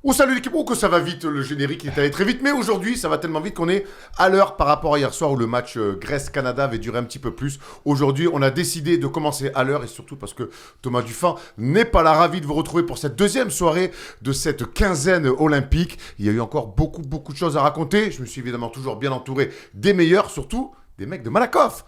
Oh salut l'équipe, oh que ça va vite, le générique est allé très vite, mais aujourd'hui ça va tellement vite qu'on est à l'heure par rapport à hier soir où le match Grèce-Canada avait duré un petit peu plus. Aujourd'hui on a décidé de commencer à l'heure et surtout parce que Thomas Dufin n'est pas là, ravi de vous retrouver pour cette deuxième soirée de cette quinzaine olympique. Il y a eu encore beaucoup de choses à raconter, je me suis évidemment toujours bien entouré des meilleurs, surtout des mecs de Malakoff.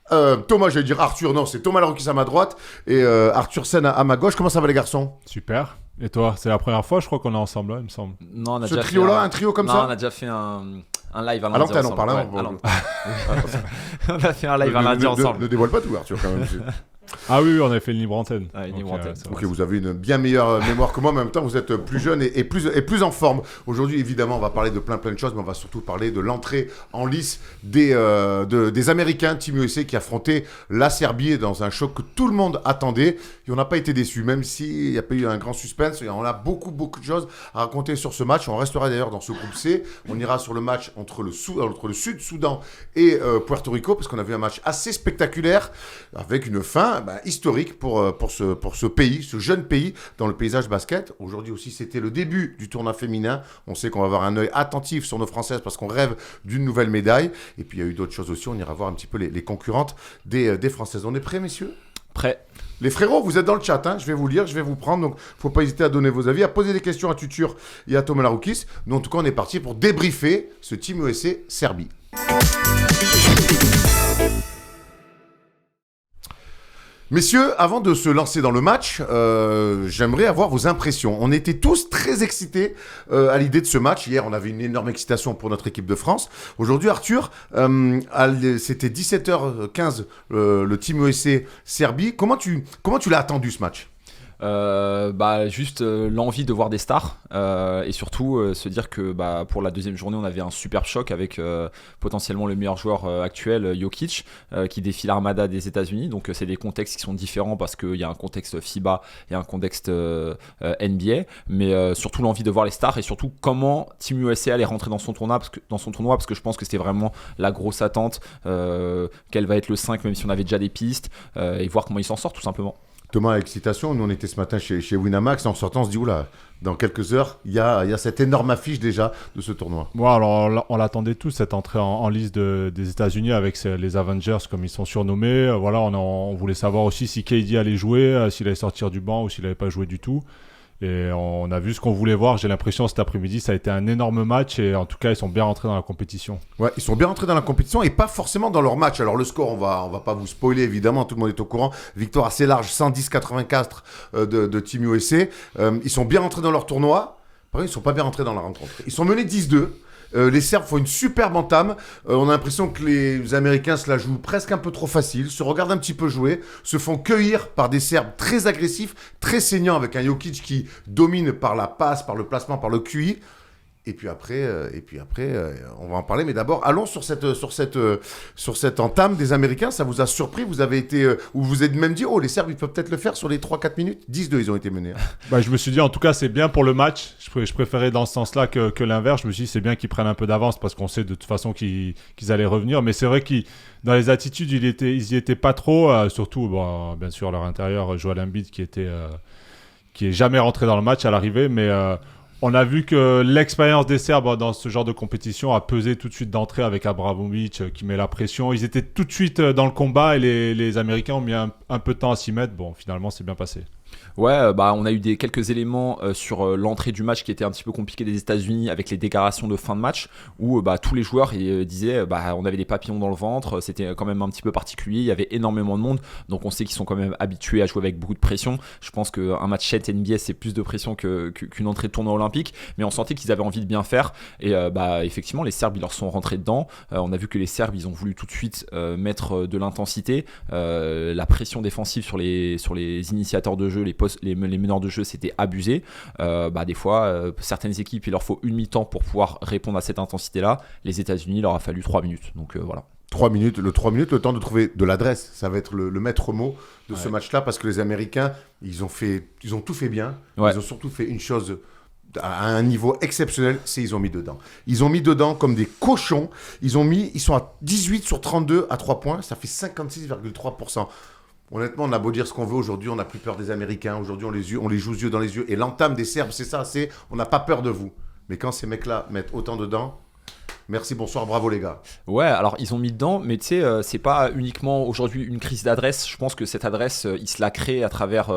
Thomas, j'allais dire Arthur, non, c'est Thomas Larocquis à ma droite et Arthur Sen à ma gauche. Comment ça va les garçons? Super. Et toi, c'est la première fois, je crois qu'on est ensemble là, il me semble. Non, on a Ce déjà trio-là, fait un trio comme non, ça? on a déjà fait un live à À lundi l'antenne, on ensemble. parle. Ouais, Bon, à l'antenne. On a fait un live à lundi ensemble. Ne dévoile pas tout, Arthur, quand même. Ah oui, on avait fait une libre antenne. Ah, une Donc, libre antenne. c'est Ok, vrai. vous avez une bien meilleure mémoire que moi, mais en même temps, vous êtes plus jeune et plus en forme. Aujourd'hui, évidemment, on va parler de plein de choses, mais on va surtout parler de l'entrée en lice des Américains, Team USA, qui affrontaient la Serbie dans un choc que tout le monde attendait. Et on n'a pas été déçus, même s'il n'y a pas eu un grand suspense. Et on a beaucoup de choses à raconter sur ce match. On restera d'ailleurs dans ce groupe C. On ira sur le match entre le Sud-Soudan et Puerto Rico, parce qu'on a vu un match assez spectaculaire, avec une fin historique pour ce pays, ce jeune pays dans le paysage basket. Aujourd'hui aussi, c'était le début du tournoi féminin. On sait qu'on va avoir un œil attentif sur nos Françaises parce qu'on rêve d'une nouvelle médaille. Et puis, il y a eu d'autres choses aussi. On ira voir un petit peu les concurrentes des Françaises. On est prêts, messieurs ? Prêt. Les frérots, vous êtes dans le chat, hein. Je vais vous lire, je vais vous prendre, donc faut pas hésiter à donner vos avis, à poser des questions à Tutur et à Thomas Larocquis. Nous, en tout cas, on est parti pour débriefer ce Team USA Serbie. Messieurs, avant de se lancer dans le match, j'aimerais avoir vos impressions. On était tous très excités à l'idée de ce match. Hier, on avait une énorme excitation pour notre équipe de France. Aujourd'hui, Arthur, c'était 17h15, le Team USA Serbie. Comment tu l'as attendu ce match ? Juste l'envie de voir des stars et surtout se dire que pour la deuxième journée on avait un superbe choc avec potentiellement le meilleur joueur actuel, Jokic, qui défie l'armada des États-Unis. Donc c'est des contextes qui sont différents parce qu'il y a un contexte FIBA et un contexte NBA, mais surtout l'envie de voir les stars et surtout comment Team USA allait rentrer dans son tournoi parce que je pense que c'était vraiment la grosse attente, quel va être le 5 même si on avait déjà des pistes, et voir comment il s'en sort tout simplement. Thomas, excitation. Nous, on était ce matin chez Winamax. En sortant, on se dit, oula, dans quelques heures, il y a cette énorme affiche déjà de ce tournoi. Ouais, alors on l'attendait tous, cette entrée en liste des États-Unis avec les Avengers, comme ils sont surnommés. Voilà, on voulait savoir aussi si KD allait jouer, s'il allait sortir du banc ou s'il n'allait pas jouer du tout. Et on a vu ce qu'on voulait voir. J'ai l'impression cet après-midi, ça a été un énorme match. Et en tout cas, ils sont bien rentrés dans la compétition. Ouais, ils sont bien rentrés dans la compétition et pas forcément dans leur match. Alors le score, on va pas vous spoiler évidemment, tout le monde est au courant. Victoire assez large, 110-84 de Team USA. Ils sont bien rentrés dans leur tournoi. Par contre, ils sont pas bien rentrés dans la rencontre. Ils sont menés 10-2. Les Serbes font une superbe entame. On a l'impression que les Américains se la jouent presque un peu trop facile, se regardent un petit peu jouer, se font cueillir par des Serbes très agressifs, très saignants, avec un Jokic qui domine par la passe, par le placement, par le QI. Et puis après, on va en parler. Mais d'abord, allons sur cette entame des Américains. Ça vous a surpris? Vous avez été, ou vous êtes même dit, oh, les Serbes, ils peuvent peut-être le faire sur les 3-4 minutes. 10-2, ils ont été menés. Je me suis dit, en tout cas, c'est bien pour le match. Je préférais dans ce sens-là que l'inverse. Je me suis dit, c'est bien qu'ils prennent un peu d'avance parce qu'on sait de toute façon qu'ils allaient revenir. Mais c'est vrai que dans les attitudes, ils y étaient pas trop. Surtout, bien sûr, à leur intérieur, Joel Embiid qui est jamais rentré dans le match à l'arrivée. Mais on a vu que l'expérience des Serbes dans ce genre de compétition a pesé tout de suite d'entrée avec Abramovic qui met la pression. Ils étaient tout de suite dans le combat et les Américains ont mis un peu de temps à s'y mettre. Bon, finalement, c'est bien passé. Ouais, on a eu quelques éléments sur l'entrée du match qui était un petit peu compliqué des États-Unis avec les déclarations de fin de match où tous les joueurs disaient on avait des papillons dans le ventre, c'était quand même un petit peu particulier, il y avait énormément de monde, donc on sait qu'ils sont quand même habitués à jouer avec beaucoup de pression. Je pense qu'un match 7 NBA c'est plus de pression qu'une entrée de tournoi olympique, mais on sentait qu'ils avaient envie de bien faire et effectivement les Serbes ils leur sont rentrés dedans. On a vu que les Serbes ils ont voulu tout de suite mettre de l'intensité, la pression défensive sur les initiateurs de jeu, les meneurs de jeu, c'était abusé. Des fois, certaines équipes, il leur faut une mi-temps pour pouvoir répondre à cette intensité-là. Les États-Unis, il leur a fallu 3 minutes. Donc voilà. 3 minutes, le temps de trouver de l'adresse. Ça va être le maître mot de ce match-là parce que les Américains, ils ont tout fait bien. Ouais. Ils ont surtout fait une chose à un niveau exceptionnel, c'est ils ont mis dedans. Ils ont mis dedans comme des cochons. Ils sont à 18 sur 32 à 3 points. Ça fait 56,3%. Honnêtement, on a beau dire ce qu'on veut, aujourd'hui, on n'a plus peur des Américains. Aujourd'hui, on les joue yeux dans les yeux. Et l'entame des Serbes, c'est ça, c'est on n'a pas peur de vous. Mais quand ces mecs-là mettent autant dedans, merci, bonsoir, bravo les gars. Ouais, alors ils ont mis dedans, mais tu sais, c'est pas uniquement aujourd'hui une crise d'adresse. Je pense que cette adresse, ils se la créent à travers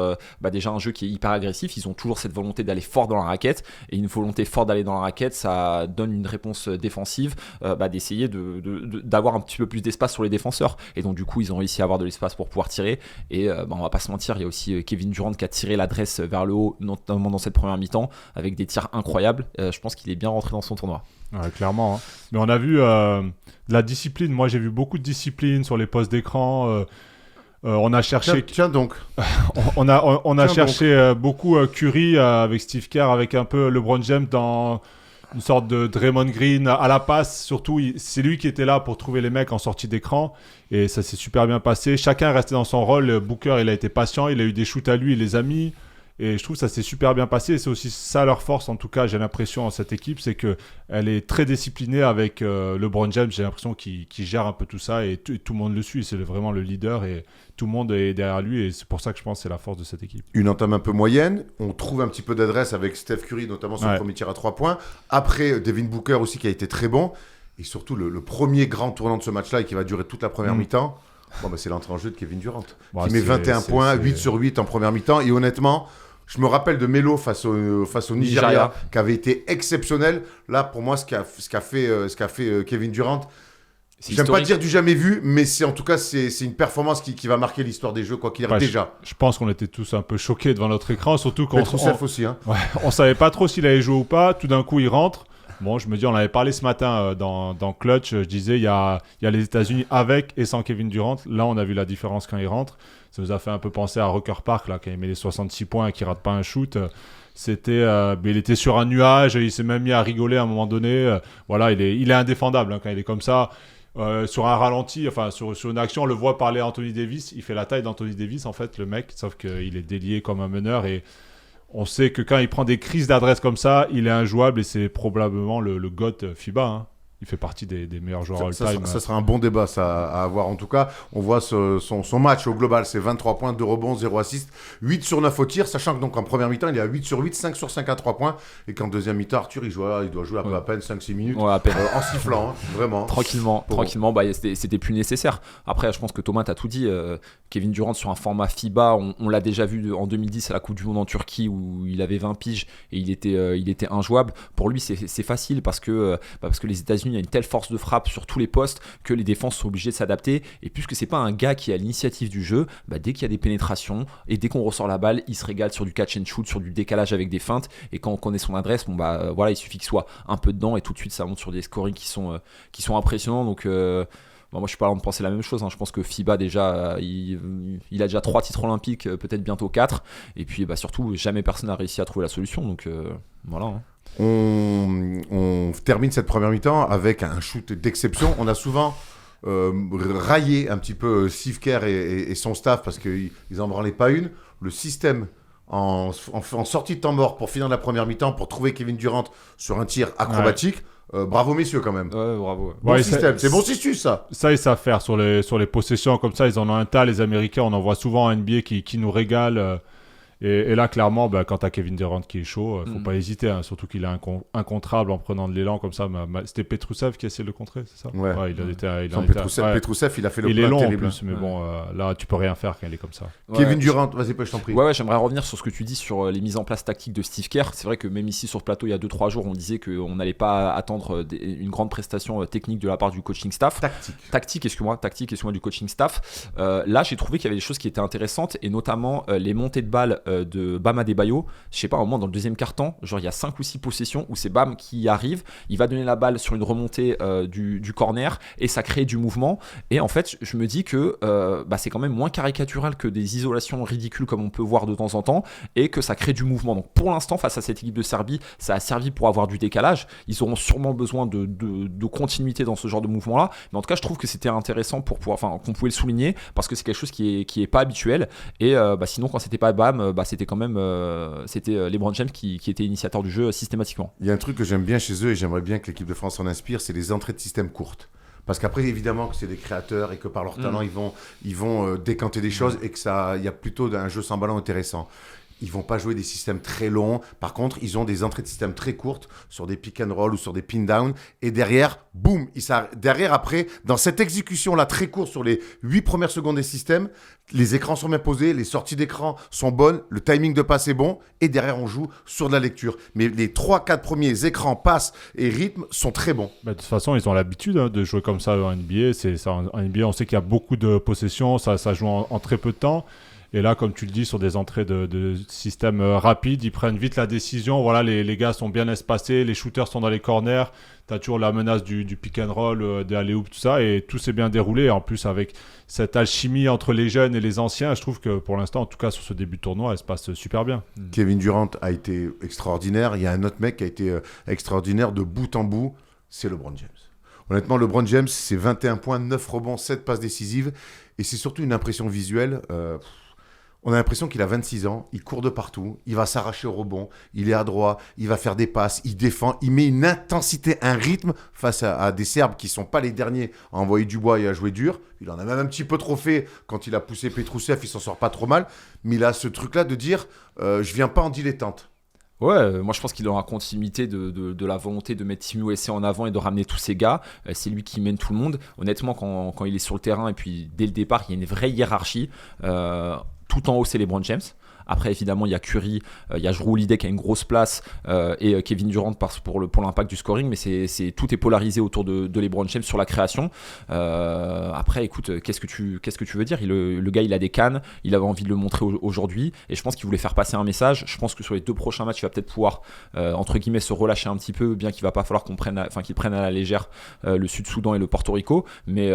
déjà un jeu qui est hyper agressif. Ils ont toujours cette volonté d'aller fort dans la raquette, et une volonté forte d'aller dans la raquette, ça donne une réponse défensive, d'essayer d'avoir un petit peu plus d'espace sur les défenseurs. Et donc du coup, ils ont réussi à avoir de l'espace pour pouvoir tirer. Et on va pas se mentir, il y a aussi Kevin Durant qui a tiré l'adresse vers le haut, notamment dans cette première mi-temps, avec des tirs incroyables. Je pense qu'il est bien rentré dans son tournoi. Ouais, clairement. Hein. Mais on a vu de la discipline. Moi, j'ai vu beaucoup de discipline sur les postes d'écran. On a cherché. Tiens donc. on a cherché beaucoup Curry avec Steve Kerr, avec un peu LeBron James dans une sorte de Draymond Green à la passe. Surtout, c'est lui qui était là pour trouver les mecs en sortie d'écran. Et ça s'est super bien passé. Chacun est resté dans son rôle. Booker, il a été patient. Il a eu des shoots à lui, il les a mis. Et je trouve que ça s'est super bien passé. Et c'est aussi ça leur force, en tout cas, j'ai l'impression, en cette équipe, c'est qu'elle est très disciplinée avec LeBron James. J'ai l'impression qu'il gère un peu tout ça et tout le monde le suit. C'est vraiment le leader et tout le monde est derrière lui. Et c'est pour ça que je pense que c'est la force de cette équipe. Une entame un peu moyenne. On trouve un petit peu d'adresse avec Steph Curry, notamment sur le premier tir à 3 points. Après, Devin Booker aussi qui a été très bon. Et surtout, le premier grand tournant de ce match-là et qui va durer toute la première mi-temps, c'est l'entrée en jeu de Kevin Durant. Qui met 21 points, 8 sur 8 en première mi-temps. Et honnêtement, je me rappelle de Melo face au Nigeria, qui avait été exceptionnel. Là, pour moi, ce qu'a fait Kevin Durant, j'aime pas dire du jamais vu, mais en tout cas, c'est une performance qui va marquer l'histoire des jeux, quoi qu'il arrive déjà. Je pense qu'on était tous un peu choqués devant notre écran, surtout quand aussi. Hein. Ouais, on savait pas trop s'il allait jouer ou pas. Tout d'un coup, il rentre. Bon, je me dis, on avait parlé ce matin dans Clutch. Je disais, il y a les États-Unis avec et sans Kevin Durant. Là, on a vu la différence quand il rentre. Ça nous a fait un peu penser à Rucker Park, là, quand il met les 66 points et qu'il rate pas un shoot. Il était sur un nuage. Il s'est même mis à rigoler à un moment donné. Voilà, il est indéfendable hein, quand il est comme ça. Sur un ralenti, enfin sur une action, on le voit parler à Anthony Davis. Il fait la taille d'Anthony Davis, en fait, le mec. Sauf qu'il est délié comme un meneur et on sait que quand il prend des crises d'adresse comme ça, il est injouable et c'est probablement le GOAT FIBA. Hein. Il fait partie des meilleurs joueurs all-time. Ça sera un bon débat ça, à avoir. En tout cas, on voit son match au global, c'est 23 points, 2 rebonds, 0 assists, 8 sur 9 au tir, sachant que donc en première mi-temps, il est à 8 sur 8, 5 sur 5 à 3 points. Et qu'en deuxième mi-temps, Arthur, il doit jouer à peine 5-6 minutes en sifflant, hein, vraiment. Tranquillement, c'était plus nécessaire. Après, je pense que Thomas, t'as tout dit. Kevin Durant sur un format FIBA, on l'a déjà vu en 2010 à la Coupe du Monde en Turquie où il avait 20 piges et il était injouable. Pour lui, c'est facile parce que les États-Unis, il y a une telle force de frappe sur tous les postes que les défenses sont obligées de s'adapter. Et puisque c'est pas un gars qui est à l'initiative du jeu, dès qu'il y a des pénétrations et dès qu'on ressort la balle, il se régale sur du catch and shoot, sur du décalage avec des feintes. Et quand on connaît son adresse, il suffit qu'il soit un peu dedans et tout de suite ça monte sur des scorings qui sont impressionnants. Donc moi je suis pas là de penser la même chose. Hein. Je pense que FIBA déjà, il a déjà 3 titres olympiques, peut-être bientôt 4. Et puis surtout, jamais personne n'a réussi à trouver la solution. Donc voilà. Hein. On termine cette première mi-temps avec un shoot d'exception. On a souvent raillé un petit peu Steve Kerr et son staff parce qu'ils n'en branlaient pas une. Le système en sortie de temps mort pour finir la première mi-temps, pour trouver Kevin Durant sur un tir acrobatique. Bravo messieurs quand même. Ouais, bravo. Bon système, c'est bon système ça. Ça ils savent faire sur les possessions comme ça, ils en ont un tas les Américains, on en voit souvent en NBA qui nous régale. Et là, clairement, quand tu as Kevin Durant qui est chaud, faut pas hésiter. Hein, surtout qu'il est incontrable en prenant de l'élan comme ça. C'était Petrousev qui a essayé de le contrer, c'est ça? Ouais. Petrousev, il a fait le il est long terrible. En plus, mais bon, là, tu peux rien faire quand il est comme ça. Ouais, Kevin Durant, vas-y, je t'en prie. Ouais, j'aimerais revenir sur ce que tu dis sur les mises en place tactiques de Steve Kerr. C'est vrai que même ici sur le plateau, il y a 2-3 jours, on disait qu'on n'allait pas attendre une grande prestation technique de la part du coaching staff. Tactique, excuse-moi, du coaching staff. Là, j'ai trouvé qu'il y avait des choses qui étaient intéressantes et notamment les montées de balles de Bam Adebayo. Je sais pas, à un moment dans le deuxième quart-temps, genre il y a 5 ou 6 possessions où c'est Bam qui arrive, il va donner la balle sur une remontée du corner et ça crée du mouvement. Et en fait, je me dis que c'est quand même moins caricatural que des isolations ridicules comme on peut voir de temps en temps et que ça crée du mouvement. Donc pour l'instant, face à cette équipe de Serbie, ça a servi pour avoir du décalage. Ils auront sûrement besoin de continuité dans ce genre de mouvement-là. Mais en tout cas, je trouve que c'était intéressant pour pouvoir, qu'on pouvait le souligner parce que c'est quelque chose qui est pas habituel. Et sinon, quand c'était pas Bam, c'était quand même c'était LeBron James qui était initiateur du jeu systématiquement. Il y a un truc que j'aime bien chez eux et j'aimerais bien que l'équipe de France en inspire, c'est les entrées de système courtes. Parce qu'après, évidemment, que c'est des créateurs et que par leur talent, ils vont décanter des choses et que il y a plutôt un jeu sans ballon intéressant. Ils vont pas jouer des systèmes très longs. Par contre, ils ont des entrées de système très courtes sur des pick and roll ou sur des pin down. Et derrière, boum, derrière, après, dans cette exécution-là très courte sur les 8 premières secondes des systèmes, les écrans sont bien posés, les sorties d'écran sont bonnes, le timing de passe est bon. Et derrière, on joue sur de la lecture. Mais les 3-4 premiers écrans, passes et rythme sont très bons. De toute façon, ils ont l'habitude de jouer comme ça en NBA. En NBA, on sait qu'il y a beaucoup de possessions, ça joue en très peu de temps. Et là, comme tu le dis, sur des entrées de système rapides, ils prennent vite la décision. Voilà, les gars sont bien espacés, les shooters sont dans les corners. Tu as toujours la menace du pick and roll, de alley-oop, tout ça. Et tout s'est bien déroulé. En plus, avec cette alchimie entre les jeunes et les anciens, je trouve que pour l'instant, en tout cas sur ce début de tournoi, elle se passe super bien. Kevin Durant a été extraordinaire. Il y a un autre mec qui a été extraordinaire de bout en bout. C'est LeBron James. Honnêtement, LeBron James, c'est 21 points, 9 rebonds, 7 passes décisives. Et c'est surtout une impression visuelle. On a l'impression qu'il a 26 ans, il court de partout, il va s'arracher au rebond, il est adroit, il va faire des passes, il défend, il met une intensité, un rythme face à des Serbes qui ne sont pas les derniers à envoyer du bois et à jouer dur. Il en a même un petit peu trop fait quand il a poussé Petrousev, il s'en sort pas trop mal. Mais il a ce truc-là de dire je viens pas en dilettante. Ouais, moi je pense qu'il est dans la continuité de la volonté de mettre Team USA en avant et de ramener tous ces gars. C'est lui qui mène tout le monde. Honnêtement, quand il est sur le terrain et puis dès le départ, il y a une vraie hiérarchie. Tout en haut, c'est LeBron James. Après, évidemment, il y a Curry, il y a Jrue Holiday qui a une grosse place et Kevin Durant pour l'impact du scoring, mais tout est polarisé autour de LeBron James sur la création. Après, écoute, qu'est-ce que tu veux dire ? Le gars, il a des cannes, il avait envie de le montrer aujourd'hui et je pense qu'il voulait faire passer un message. Je pense que sur les 2 prochains matchs, il va peut-être pouvoir, entre guillemets, se relâcher un petit peu, bien qu'il va pas falloir qu'il prenne à la légère le Sud-Soudan et le Porto Rico. Mais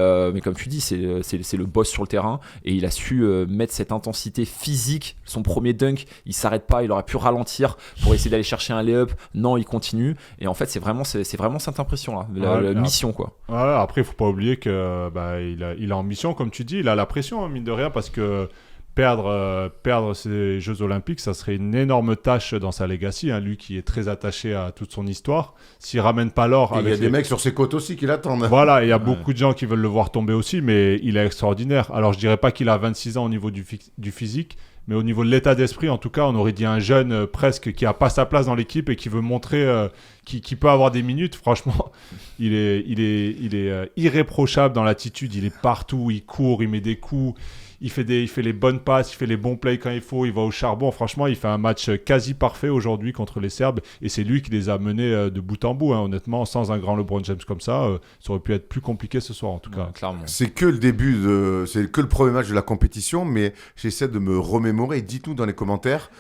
comme tu dis, c'est le boss sur le terrain et il a su mettre cette intensité physique. Son premier dunk, il s'arrête pas, il aurait pu ralentir pour essayer d'aller chercher un lay-up. Non, il continue. Et en fait, c'est vraiment cette impression-là, la mission, quoi. Ouais, après, il faut pas oublier que il est en mission, comme tu dis. Il a la pression, mine de rien, parce que perdre ces Jeux Olympiques, ça serait une énorme tâche dans sa legacy. Lui qui est très attaché à toute son histoire. S'il ramène pas l'or... Il y a des mecs sur ses côtes aussi qui l'attendent. Voilà, il y a beaucoup de gens qui veulent le voir tomber aussi, mais il est extraordinaire. Alors, je dirais pas qu'il a 26 ans au niveau du physique, mais au niveau de l'état d'esprit, en tout cas, on aurait dit un jeune presque qui n'a pas sa place dans l'équipe et qui veut montrer qu'il peut avoir des minutes. Franchement, il est irréprochable dans l'attitude. Il est partout, il court, il met des coups. Il fait les bonnes passes, il fait les bons plays quand il faut, il va au charbon. Franchement, il fait un match quasi parfait aujourd'hui contre les Serbes. Et c'est lui qui les a menés de bout en bout. Honnêtement, sans un grand LeBron James comme ça aurait pu être plus compliqué ce soir en tout cas. Clairement. C'est que le premier match de la compétition, mais j'essaie de me remémorer. Dites-nous dans les commentaires,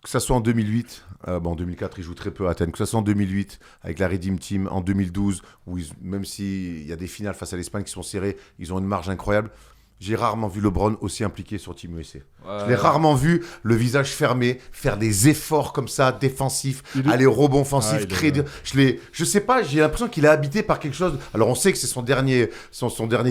que ça soit en 2008, en 2004, il joue très peu à Athènes, que ça soit en 2008 avec la Redeem Team, en 2012, où même s'il y a des finales face à l'Espagne qui sont serrées, ils ont une marge incroyable. J'ai rarement vu LeBron aussi impliqué sur Team USA. Je l'ai rarement vu, le visage fermé, faire des efforts comme ça, défensifs, aller au rebond offensif, créer... Je sais pas, j'ai l'impression qu'il est habité par quelque chose. Alors on sait que c'est son dernier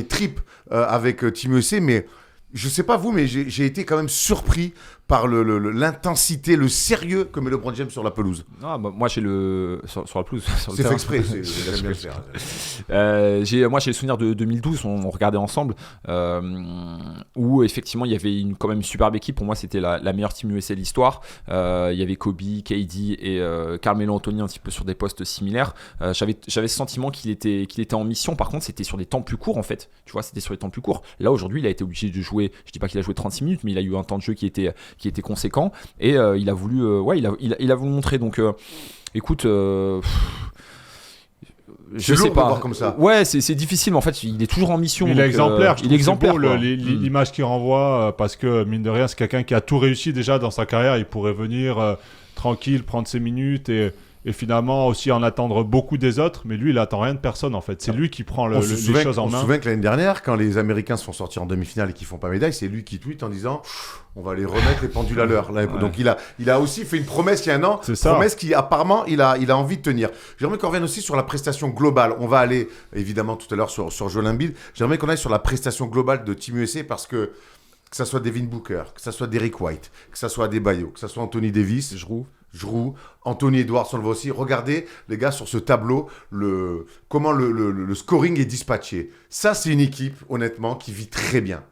trip avec Team USA, mais je sais pas vous, mais j'ai été quand même surpris par l'intensité, le sérieux que met LeBron James sur la pelouse. Non, moi j'ai sur la pelouse. C'est fait exprès, j'aime bien le faire. Moi j'ai le souvenir de 2012, on regardait ensemble, où effectivement il y avait quand même une superbe équipe. Pour moi c'était la meilleure team USA de l'histoire. Il y avait Kobe, KD et Carmelo Anthony un petit peu sur des postes similaires. J'avais ce sentiment qu'il était en mission. Par contre c'était sur des temps plus courts en fait. Tu vois, c'était sur des temps plus courts. Là aujourd'hui il a été obligé de jouer, je dis pas qu'il a joué 36 minutes, mais il a eu un temps de jeu qui était conséquent et il a voulu il a voulu montrer. Donc écoute, je sais pas, voir comme ça. Ouais, c'est difficile, mais en fait il est toujours en mission. Il est exemplaire. Il est exemplaire. C'est beau, l'image qu'il renvoie, parce que mine de rien c'est quelqu'un qui a tout réussi déjà dans sa carrière. Il pourrait venir tranquille, prendre ses minutes et finalement aussi en attendre beaucoup des autres, mais lui il attend rien de personne en fait. C'est lui qui prend les choses en main. On se souvient que l'année dernière, quand les Américains se sont sortis en demi-finale et qu'ils font pas médaille, c'est lui qui tweet en disant on va les remettre les pendules à l'heure. Ouais. Donc il a aussi fait une promesse il y a un an, promesse qui apparemment il a envie de tenir. J'aimerais qu'on revienne aussi sur la prestation globale. On va aller évidemment tout à l'heure sur Joel Embiid. J'aimerais qu'on aille sur la prestation globale de Team USA parce que ça soit Devin Booker, que ça soit Derrick White, que ça soit Adebayo, que ça soit Anthony Davis, Giroud, Anthony Edwards, on le voit aussi. Regardez, les gars, sur ce tableau, comment le scoring est dispatché. Ça, c'est une équipe, honnêtement, qui vit très bien.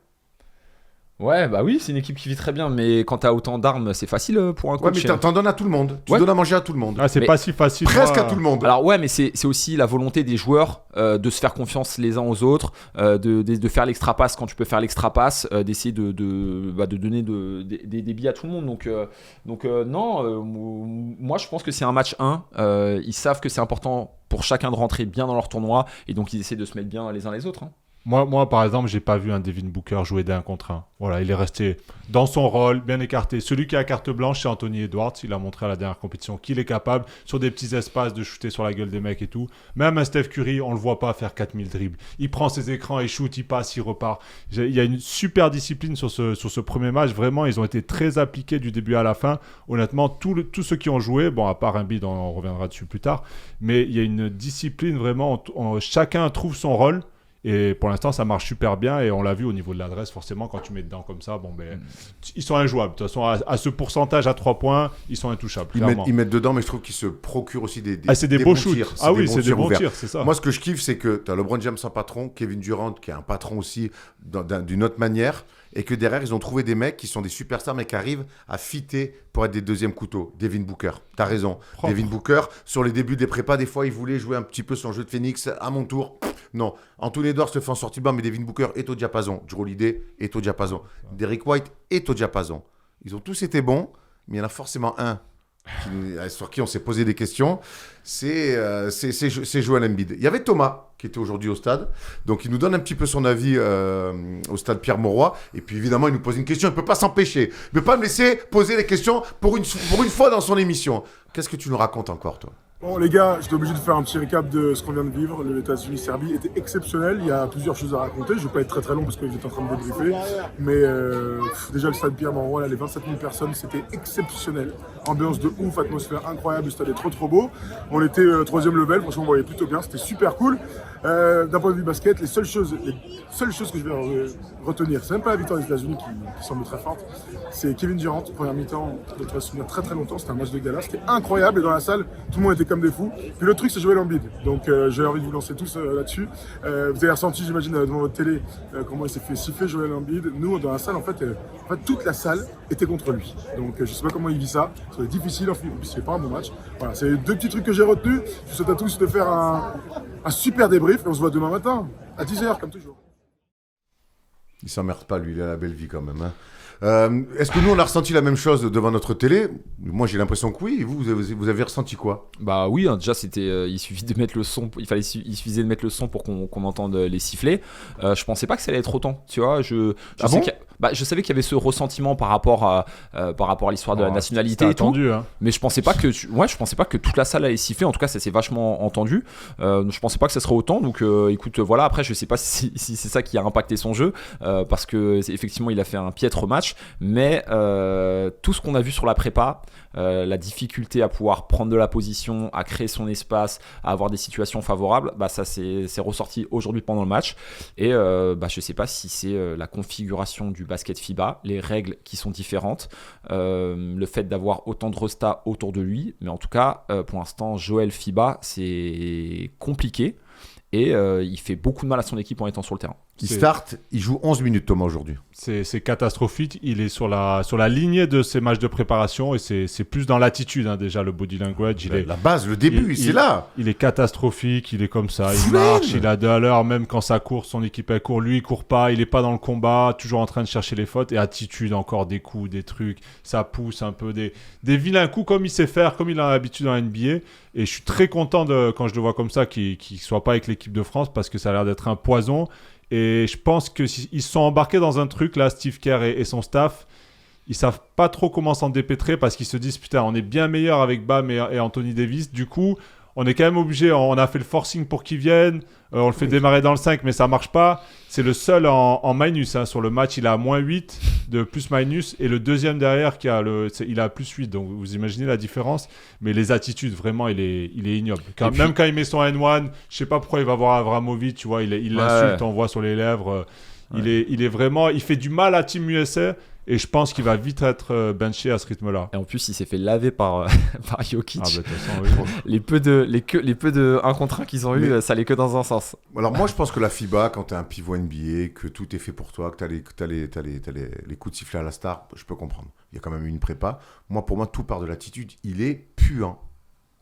Ouais, bah oui, c'est une équipe qui vit très bien, mais quand t'as autant d'armes, c'est facile pour un coach. Ouais, mais t'en donnes à tout le monde. Tu donnes à manger à tout le monde. Ah, c'est Mais pas si facile. Presque à tout le monde. Alors ouais, mais c'est aussi la volonté des joueurs de se faire confiance les uns aux autres, de faire l'extra passe quand tu peux faire l'extra passe, d'essayer de donner des billes à tout le monde. Donc non, moi je pense que c'est un match 1. Ils savent que c'est important pour chacun de rentrer bien dans leur tournoi et donc ils essaient de se mettre bien les uns les autres. Hein. Moi, par exemple, j'ai pas vu un Devin Booker jouer d'1 contre 1. Voilà, il est resté dans son rôle, bien écarté. Celui qui a carte blanche, c'est Anthony Edwards. Il a montré à la dernière compétition qu'il est capable, sur des petits espaces, de shooter sur la gueule des mecs et tout. Même un Steph Curry, on le voit pas faire 4000 dribbles. Il prend ses écrans, il shoot, il passe, il repart. Il y a une super discipline sur ce premier match. Vraiment, ils ont été très appliqués du début à la fin. Honnêtement, tous ceux qui ont joué, bon, à part Embiid, on reviendra dessus plus tard, mais il y a une discipline vraiment, chacun trouve son rôle. Et pour l'instant, ça marche super bien. Et on l'a vu au niveau de l'adresse, forcément, quand tu mets dedans comme ça, ils sont injouables. De toute façon, à ce pourcentage à 3 points, ils sont intouchables. Ils mettent dedans, mais je trouve qu'ils se procurent aussi des c'est des beaux shoots. Ah oui, c'est des bons tirs, c'est ça. Moi, ce que je kiffe, c'est que tu as LeBron James en patron, Kevin Durant, qui est un patron aussi d'une autre manière. Et que derrière, ils ont trouvé des mecs qui sont des superstars, mais qui arrivent à fitter pour être des deuxièmes couteaux. Devin Booker, t'as raison. Propre. Devin Booker, sur les débuts des prépas, des fois, il voulait jouer un petit peu son jeu de Phoenix à mon tour. Non. Anthony Edwards se fait en sortie de banc, mais Devin Booker est au diapason. Drew Holiday est au diapason. Derrick White est au diapason. Ils ont tous été bons, mais il y en a forcément un sur qui on s'est posé des questions, c'est Joel Embiid. Il y avait Thomas qui était aujourd'hui au stade, donc il nous donne un petit peu son avis au stade Pierre-Mauroy, et puis évidemment il nous pose une question, il ne peut pas s'empêcher, il ne peut pas me laisser poser les questions pour une fois dans son émission. Qu'est-ce que tu nous racontes encore, toi ? Bon les gars, j'étais obligé de faire un petit récap de ce qu'on vient de vivre. Les États-Unis-Serbie était exceptionnel. Il y a plusieurs choses à raconter. Je ne vais pas être très très long parce que j'étais en train de débriefer. Mais déjà le stade Pierre-Mauroy, là, les 27 000 personnes, c'était exceptionnel. Ambiance de ouf, atmosphère incroyable, le stade est trop beau. On était 3e level, franchement on voyait plutôt bien, c'était super cool. D'un point de vue basket, les seules choses que je vais retenir, c'est même pas la victoire des États-Unis qui semble très forte, c'est Kevin Durant, première mi-temps, je me souviens très longtemps, c'était un match de gala, c'était incroyable et dans la salle, tout le monde était comme des fous. Puis le truc, c'est Joel Embiid, donc j'ai envie de vous lancer tous là-dessus. Vous avez ressenti, j'imagine, devant votre télé, comment il s'est fait siffler Joel Embiid. Nous, dans la salle, en fait, toute la salle était contre lui. Donc je sais pas comment il vit ça, ça va être difficile, en plus c'est pas un bon match. Voilà, c'est 2 petits trucs que j'ai retenus. Je vous souhaite à tous de faire un super débrief et on se voit demain matin à 10h comme toujours. Il s'emmerde pas, lui, il a la belle vie quand même. Hein. Est-ce que nous, on a ressenti la même chose devant notre télé ? Moi, j'ai l'impression que oui. Et vous avez ressenti quoi ? Bah oui, hein, déjà, c'était, il suffisait de mettre le son. Il suffisait de mettre le son pour qu'on entende les sifflets. Je pensais pas que ça allait être autant. Tu vois, je savais qu'il y avait ce ressentiment par rapport à l'histoire de la nationalité et attendu, tout. Hein. Mais je pensais pas que toute la salle allait siffler. En tout cas, ça s'est vachement entendu. Je pensais pas que ça serait autant. Donc, écoute, voilà. Après, je sais pas si c'est ça qui a impacté son jeu, parce que effectivement, il a fait un piètre match. Mais tout ce qu'on a vu sur la prépa, la difficulté à pouvoir prendre de la position, à créer son espace, à avoir des situations favorables, ça c'est ressorti aujourd'hui pendant le match. Et je sais pas si c'est la configuration du basket FIBA, les règles qui sont différentes, le fait d'avoir autant de restats autour de lui. Mais en tout cas, pour l'instant, Joel FIBA, c'est compliqué. Et il fait beaucoup de mal à son équipe en étant sur le terrain. Il joue 11 minutes, Thomas, aujourd'hui. C'est catastrophique. Il est sur la lignée de ses matchs de préparation et c'est plus dans l'attitude, hein, déjà, le body language. La base, le début, c'est là. Il est catastrophique, il est comme ça. Il marche, il a de l'heure, même quand ça court, son équipe elle court. Lui, il court pas, il est pas dans le combat, toujours en train de chercher les fautes. Et attitude, encore des coups, des trucs. Ça pousse un peu des vilains coups comme il sait faire, comme il a l'habitude en NBA. Et je suis très content quand je le vois comme ça, qu'il soit pas avec l'équipe de France parce que ça a l'air d'être un poison. Et je pense qu'ils se sont embarqués dans un truc, là, Steve Kerr et son staff. Ils savent pas trop comment s'en dépêtrer parce qu'ils se disent, putain, on est bien meilleur avec Bam et Anthony Davis. Du coup, on est quand même obligé, on a fait le forcing pour qu'ils viennent. On le fait démarrer dans le 5, mais ça marche pas. C'est le seul en minus. Hein. Sur le match, il a -8 de plus-minus. Et le deuxième derrière, il a +8. Donc, vous imaginez la différence. Mais les attitudes, vraiment, il est ignoble. Même quand il met son N1, je sais pas pourquoi il va voir Abramovic, tu vois, il l'insulte, on voit sur les lèvres. Il est vraiment... Il fait du mal à Team USA. Et je pense qu'il va vite être benché à ce rythme-là. Et en plus, il s'est fait laver par Jokic. Ah, bah, de toute façon, oui. Les peu de 1 contre 1 qu'ils ont eu, ça allait que dans un sens. Alors moi, je pense que la FIBA, quand tu es un pivot NBA, que tout est fait pour toi, que tu as les coups de sifflet à la star, je peux comprendre. Il y a quand même eu une prépa. Pour moi, tout part de l'attitude. Il est puant.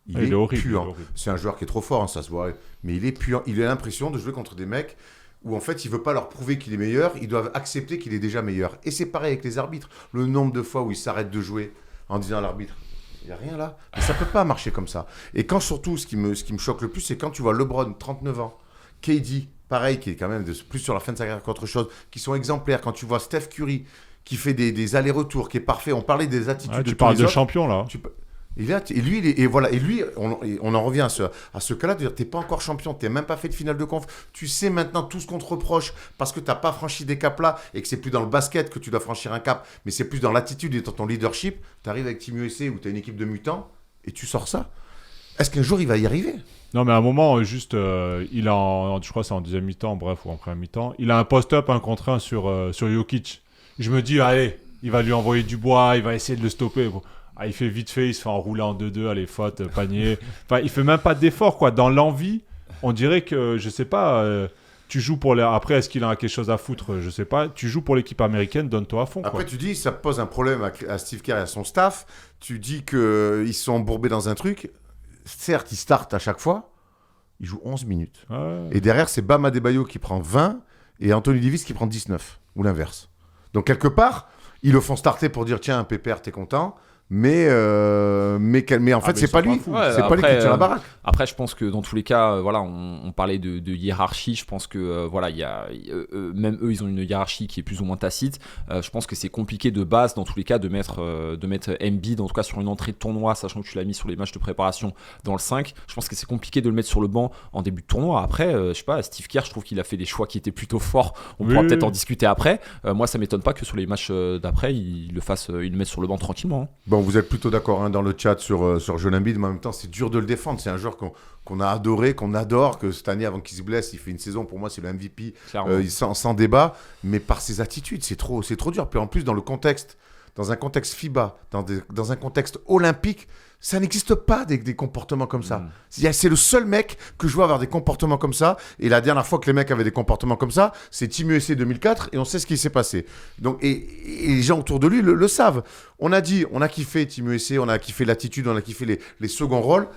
Il est horrible, puant. il est horrible. C'est un joueur qui est trop fort, ça se voit. Mais il est puant. Il a l'impression de jouer contre des mecs où en fait, il veut pas leur prouver qu'il est meilleur. Ils doivent accepter qu'il est déjà meilleur. Et c'est pareil avec les arbitres. Le nombre de fois où ils s'arrêtent de jouer en disant à l'arbitre, il n'y a rien là. Mais ça peut pas marcher comme ça. Et quand surtout, ce qui me choque le plus, c'est quand tu vois LeBron, 39 ans, KD, pareil, qui est quand même plus sur la fin de sa carrière qu'autre chose, qui sont exemplaires. Quand tu vois Steph Curry, qui fait des allers-retours, qui est parfait. On parlait des attitudes de Tu tous parles les de autres. champion, là. Et lui, on en revient à ce cas-là, de dire t'es pas encore champion, t'es même pas fait de finale de conf, tu sais maintenant tout ce qu'on te reproche parce que t'as pas franchi des caps là et que c'est plus dans le basket que tu dois franchir un cap, mais c'est plus dans l'attitude et dans ton leadership. T'arrives avec Team USA où t'as une équipe de mutants et tu sors ça. Est-ce qu'un jour il va y arriver? Non, mais à un moment, juste, il a, je crois que c'est en deuxième mi-temps, bref, ou en première mi-temps, il a un post-up 1 contre 1 sur Jokic. Je me dis, allez, il va lui envoyer du bois, il va essayer de le stopper. Ah, il fait vite fait, il se fait enrouler en 2-2, allez, faute, panier. Enfin, il fait même pas d'effort, quoi. Dans l'envie, on dirait que, je sais pas, tu joues pour les... Après, est-ce qu'il a quelque chose à foutre? Je sais pas. Tu joues pour l'équipe américaine, donne-toi à fond, quoi. Après, tu dis, ça pose un problème à Steve Kerr et à son staff. Tu dis qu'ils sont embourbés dans un truc. Certes, ils startent à chaque fois. Ils jouent 11 minutes. Ouais. Et derrière, c'est Bam Adebayo qui prend 20 et Anthony Davis qui prend 19. Ou l'inverse. Donc, quelque part, ils le font starter pour dire, tiens, Pépère, t'es content. Mais en fait, c'est pas lui. C'est pas lui qui tient la baraque. Après, je pense que dans tous les cas, voilà, on parlait de hiérarchie. Je pense que voilà, il y a même eux, ils ont une hiérarchie qui est plus ou moins tacite. Je pense que c'est compliqué de base, dans tous les cas, de mettre Embiid, en tout cas sur une entrée de tournoi, sachant que tu l'as mis sur les matchs de préparation dans le 5. Je pense que c'est compliqué de le mettre sur le banc en début de tournoi. Après, je sais pas, Steve Kerr, je trouve qu'il a fait des choix qui étaient plutôt forts. On pourra peut-être en discuter après. Moi, ça m'étonne pas que sur les matchs d'après, il le mette sur le banc tranquillement. Bon, vous êtes plutôt d'accord dans le chat sur Joel Embiid, mais en même temps, c'est dur de le défendre. C'est un joueur qu'on a adoré, qu'on adore, que cette année, avant qu'il se blesse, il fait une saison, pour moi, c'est le MVP, sans débat. Mais par ses attitudes, c'est trop dur. Puis en plus, dans un contexte FIBA, dans un contexte olympique, ça n'existe pas des comportements comme ça. C'est le seul mec que je vois avoir des comportements comme ça. Et la dernière fois que les mecs avaient des comportements comme ça, c'est Team USA 2004 et on sait ce qui s'est passé. Donc, et les gens autour de lui le savent. On a kiffé Team USA, on a kiffé l'attitude, on a kiffé les seconds rôles.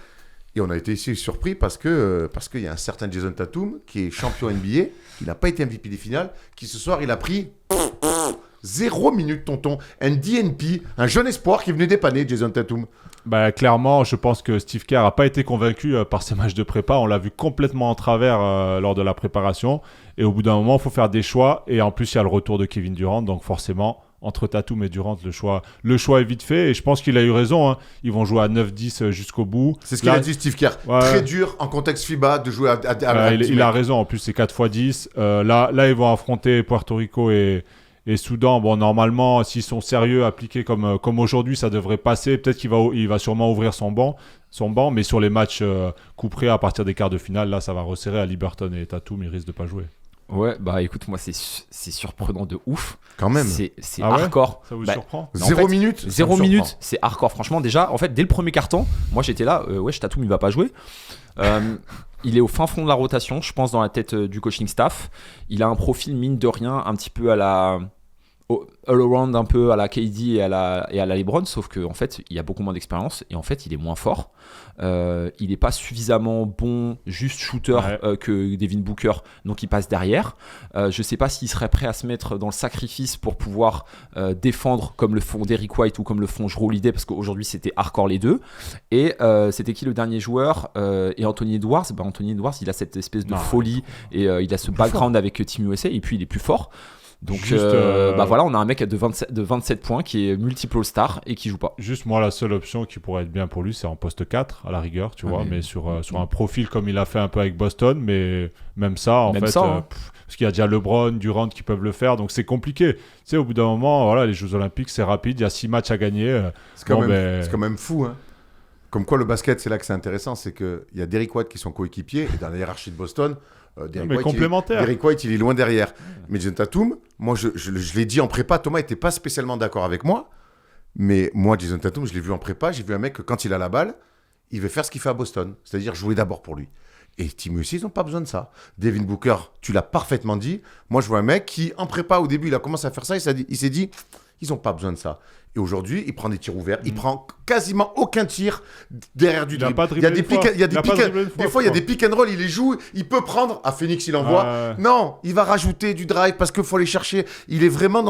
Et on a été ici surpris parce qu'il y a un certain Jason Tatum qui est champion NBA, qui n'a pas été MVP des finales, qui ce soir il a pris 0 minute, tonton. Un DNP, un jeune espoir qui est venu dépanner Jason Tatum. Bah, clairement, je pense que Steve Kerr n'a pas été convaincu par ces matchs de prépa. On l'a vu complètement en travers lors de la préparation. Et au bout d'un moment, il faut faire des choix. Et en plus, il y a le retour de Kevin Durant. Donc forcément, entre Tatum et Durant, le choix est vite fait. Et je pense qu'il a eu raison. Hein. Ils vont jouer à 9-10 jusqu'au bout. C'est ce qu'il a dit, Steve Kerr. Ouais. Très dur en contexte FIBA de jouer à il a raison. En plus, c'est 4x10. Là, ils vont affronter Puerto Rico et Soudan. Bon, normalement, s'ils sont sérieux, appliqués comme aujourd'hui, ça devrait passer. Peut-être qu'il va sûrement ouvrir son banc. Mais sur les matchs couperés à partir des quarts de finale, là, ça va resserrer. À Liberton et Tatum, ils risquent de pas jouer. Ouais, bah écoute, moi c'est surprenant de ouf. Quand même. C'est hardcore. Ça vous surprend? 0 minutes. 0 minutes, c'est hardcore. Franchement, déjà, en fait, dès le premier carton, moi j'étais là, Tatum il va pas jouer. Il est au fin fond de la rotation, je pense, dans la tête du coaching staff. Il a un profil, mine de rien, un petit peu à la all-around, un peu à la KD et à la LeBron, sauf qu'en fait, il a beaucoup moins d'expérience et en fait, il est moins fort. Il n'est pas suffisamment bon, juste shooter que Devin Booker, donc il passe derrière. Je ne sais pas s'il serait prêt à se mettre dans le sacrifice pour pouvoir défendre comme le font Derrick White ou comme le font Jrue Holiday, parce qu'aujourd'hui, c'était hardcore les deux. Et c'était qui le dernier joueur et Anthony Edwards. Anthony Edwards, il a cette espèce de folie et il a ce background avec Team USA et puis il est plus fort. Donc voilà, on a un mec de 27 points qui est multiple All-Star et qui joue pas. Juste moi, la seule option qui pourrait être bien pour lui, c'est en poste 4 à la rigueur, tu vois, mais sur un profil comme il a fait un peu avec Boston, mais même ça, parce qu'il y a déjà LeBron, Durant qui peuvent le faire, donc c'est compliqué. Tu sais, au bout d'un moment, voilà, les Jeux Olympiques, c'est rapide, il y a 6 matchs à gagner. C'est quand même fou, hein. Comme quoi le basket, c'est là que c'est intéressant, c'est qu'il y a Derrick White qui sont coéquipiers et dans la hiérarchie de Boston, Mais complémentaire. Derrick White, il est loin derrière. Mais Jason Tatum, moi, je l'ai dit en prépa, Thomas n'était pas spécialement d'accord avec moi. Mais moi, Jason Tatum, je l'ai vu en prépa. J'ai vu un mec que quand il a la balle, il veut faire ce qu'il fait à Boston. C'est-à-dire jouer d'abord pour lui. Et Team USA, ils n'ont pas besoin de ça. Devin Booker, tu l'as parfaitement dit. Moi, je vois un mec qui, en prépa, au début, il a commencé à faire ça. Il s'est dit, ils n'ont pas besoin de ça. Et aujourd'hui, il prend des tirs ouverts. Il prend quasiment aucun tir derrière du dribble. Il y a des pick and roll, il les joue. Il peut prendre. À Phoenix, il envoie. Non, il va rajouter du drive parce qu'il faut aller chercher. Il est vraiment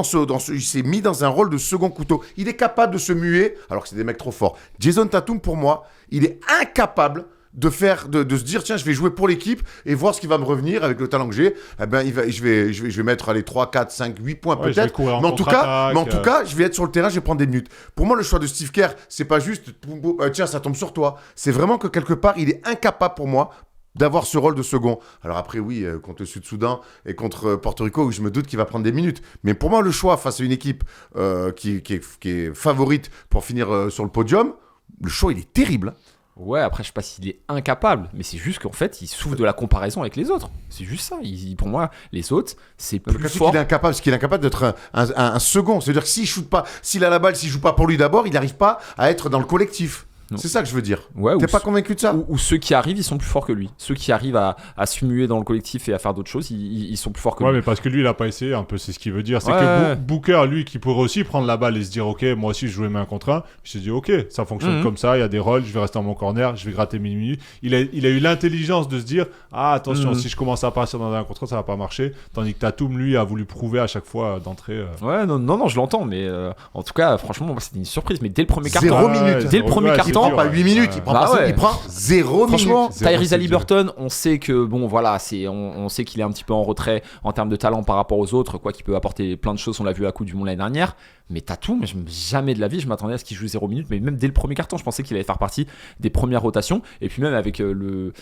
il s'est mis dans un rôle de second couteau. Il est capable de se muer alors que c'est des mecs trop forts. Jason Tatum, pour moi, il est incapable de se dire tiens, je vais jouer pour l'équipe et voir ce qui va me revenir avec le talent que j'ai. Eh ben je vais mettre les 3 4 5 8 points peut-être. Mais en tout cas, je vais être sur le terrain, je vais prendre des minutes. Pour moi, le choix de Steve Kerr, c'est pas juste tiens, ça tombe sur toi. C'est vraiment que quelque part, il est incapable pour moi d'avoir ce rôle de second. Alors après, oui, contre le Sud-Soudan et contre Porto Rico, je me doute qu'il va prendre des minutes. Mais pour moi, le choix face à une équipe qui est favorite pour finir sur le podium, le choix, il est terrible. Ouais, après, je sais pas s'il est incapable, mais c'est juste qu'en fait, il souffre de la comparaison avec les autres. C'est juste ça. Pour moi, les autres, c'est plus fort. Il est incapable, parce qu'il est incapable d'être un second. C'est-à-dire que s'il a la balle, s'il joue pas pour lui d'abord, il n'arrive pas à être dans le collectif. Non. C'est ça que je veux dire. Ouais, t'es pas convaincu de ça? Ou ceux qui arrivent, ils sont plus forts que lui. Ceux qui arrivent à se muer dans le collectif et à faire d'autres choses, ils sont plus forts que lui. Ouais, mais parce que lui, il a pas essayé. Un peu, c'est ce qu'il veut dire. C'est que Booker, lui, qui pourrait aussi prendre la balle et se dire, ok, moi aussi, je jouais main contre un. Il s'est dit, ok, ça fonctionne comme ça. Il y a des rôles. Je vais rester dans mon corner. Je vais gratter mes minutes. Il a eu l'intelligence de se dire, ah, attention, si je commence à partir dans un contre un, ça va pas marcher. Tandis que Tatum, lui, a voulu prouver à chaque fois d'entrée. Ouais, non, je l'entends, mais en tout cas, franchement, moi, c'était une surprise. Mais dès le premier quart-temps, 0 minutes. Dès le premier quart-temps, pas 8 minutes. Il prend 0 minutes. Franchement, Tyrese Haliburton, on sait que bon voilà, on sait qu'il est un petit peu en retrait en termes de talent par rapport aux autres, quoi, qu'il peut apporter plein de choses. On l'a vu à la Coupe du Monde l'année dernière. Mais Tatum, jamais de la vie, je m'attendais à ce qu'il joue 0 minutes. Mais même dès le premier carton, je pensais qu'il allait faire partie des premières rotations. Et puis même avec le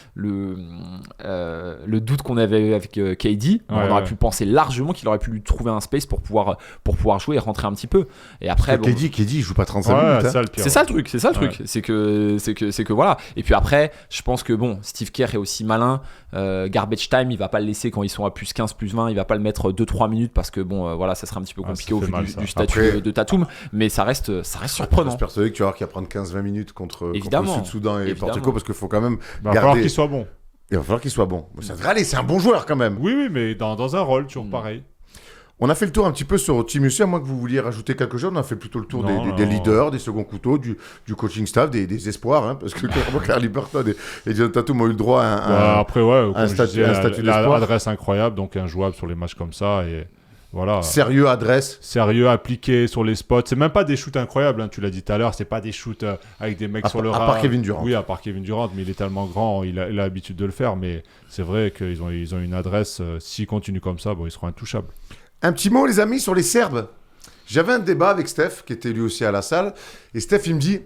doute qu'on avait avec KD, on aurait pu penser largement qu'il aurait pu lui trouver un space pour pouvoir jouer et rentrer un petit peu. Et après, KD, il joue pas 35 minutes. Hein. C'est ça le truc. C'est que voilà. Et puis après, je pense que bon, Steve Kerr est aussi malin. Garbage time, il va pas le laisser quand ils sont à plus 15, plus 20. Il va pas le mettre 2-3 minutes parce que bon, voilà, ça serait un petit peu compliqué au vu du statut de Tatum. Mais ça reste surprenant. J'espère que tu vas voir qu'il va prendre 15-20 minutes contre le Sud-Soudan et Porto Rico parce qu'il faut quand même garder. Il va falloir qu'il soit bon. Il va falloir qu'il soit bon. Ça devrait aller, c'est un bon joueur quand même. Oui, mais dans un rôle, toujours pareil. On a fait le tour un petit peu sur Team USA, à moins que vous vouliez rajouter quelque chose. On a fait plutôt le tour des leaders, des seconds couteaux, du coaching staff, des espoirs, hein, parce que Haliburton et Jason Tatum ont eu le droit à un statut d'espoir. L'adresse incroyable, donc injouable sur les matchs comme ça. Et voilà. Sérieux, adresse. Sérieux, appliqué sur les spots. C'est même pas des shoots incroyables, hein, tu l'as dit tout à l'heure. C'est pas des shoots avec des mecs sur le ras. À part Kevin Durant. Oui, à part Kevin Durant, mais il est tellement grand, il a l'habitude de le faire. Mais c'est vrai qu'ils ont une adresse. S'ils continuent comme ça, ils seront intouchables. Un petit mot, les amis, sur les Serbes. J'avais un débat avec Steph, qui était lui aussi à la salle. Et Steph, il me dit,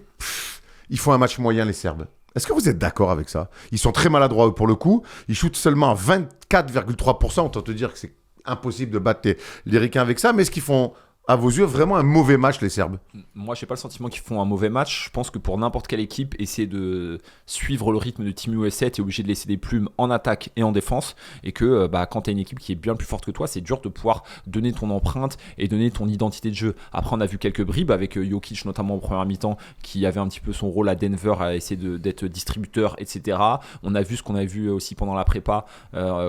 ils font un match moyen, les Serbes. Est-ce que vous êtes d'accord avec ça? Ils sont très maladroits, pour le coup. Ils shootent seulement à 24,3%. Autant te dire que c'est impossible de battre les Ricains avec ça. Mais est-ce qu'ils font, à vos yeux, vraiment un mauvais match, les Serbes? Moi, je n'ai pas le sentiment qu'ils font un mauvais match. Je pense que pour n'importe quelle équipe, essayer de suivre le rythme de Team USA, tu es obligé de laisser des plumes en attaque et en défense. Et que quand tu as une équipe qui est bien plus forte que toi, c'est dur de pouvoir donner ton empreinte et donner ton identité de jeu. Après, on a vu quelques bribes avec Jokic, notamment en première mi-temps, qui avait un petit peu son rôle à Denver, à essayer d'être distributeur, etc. On a vu ce qu'on a vu aussi pendant la prépa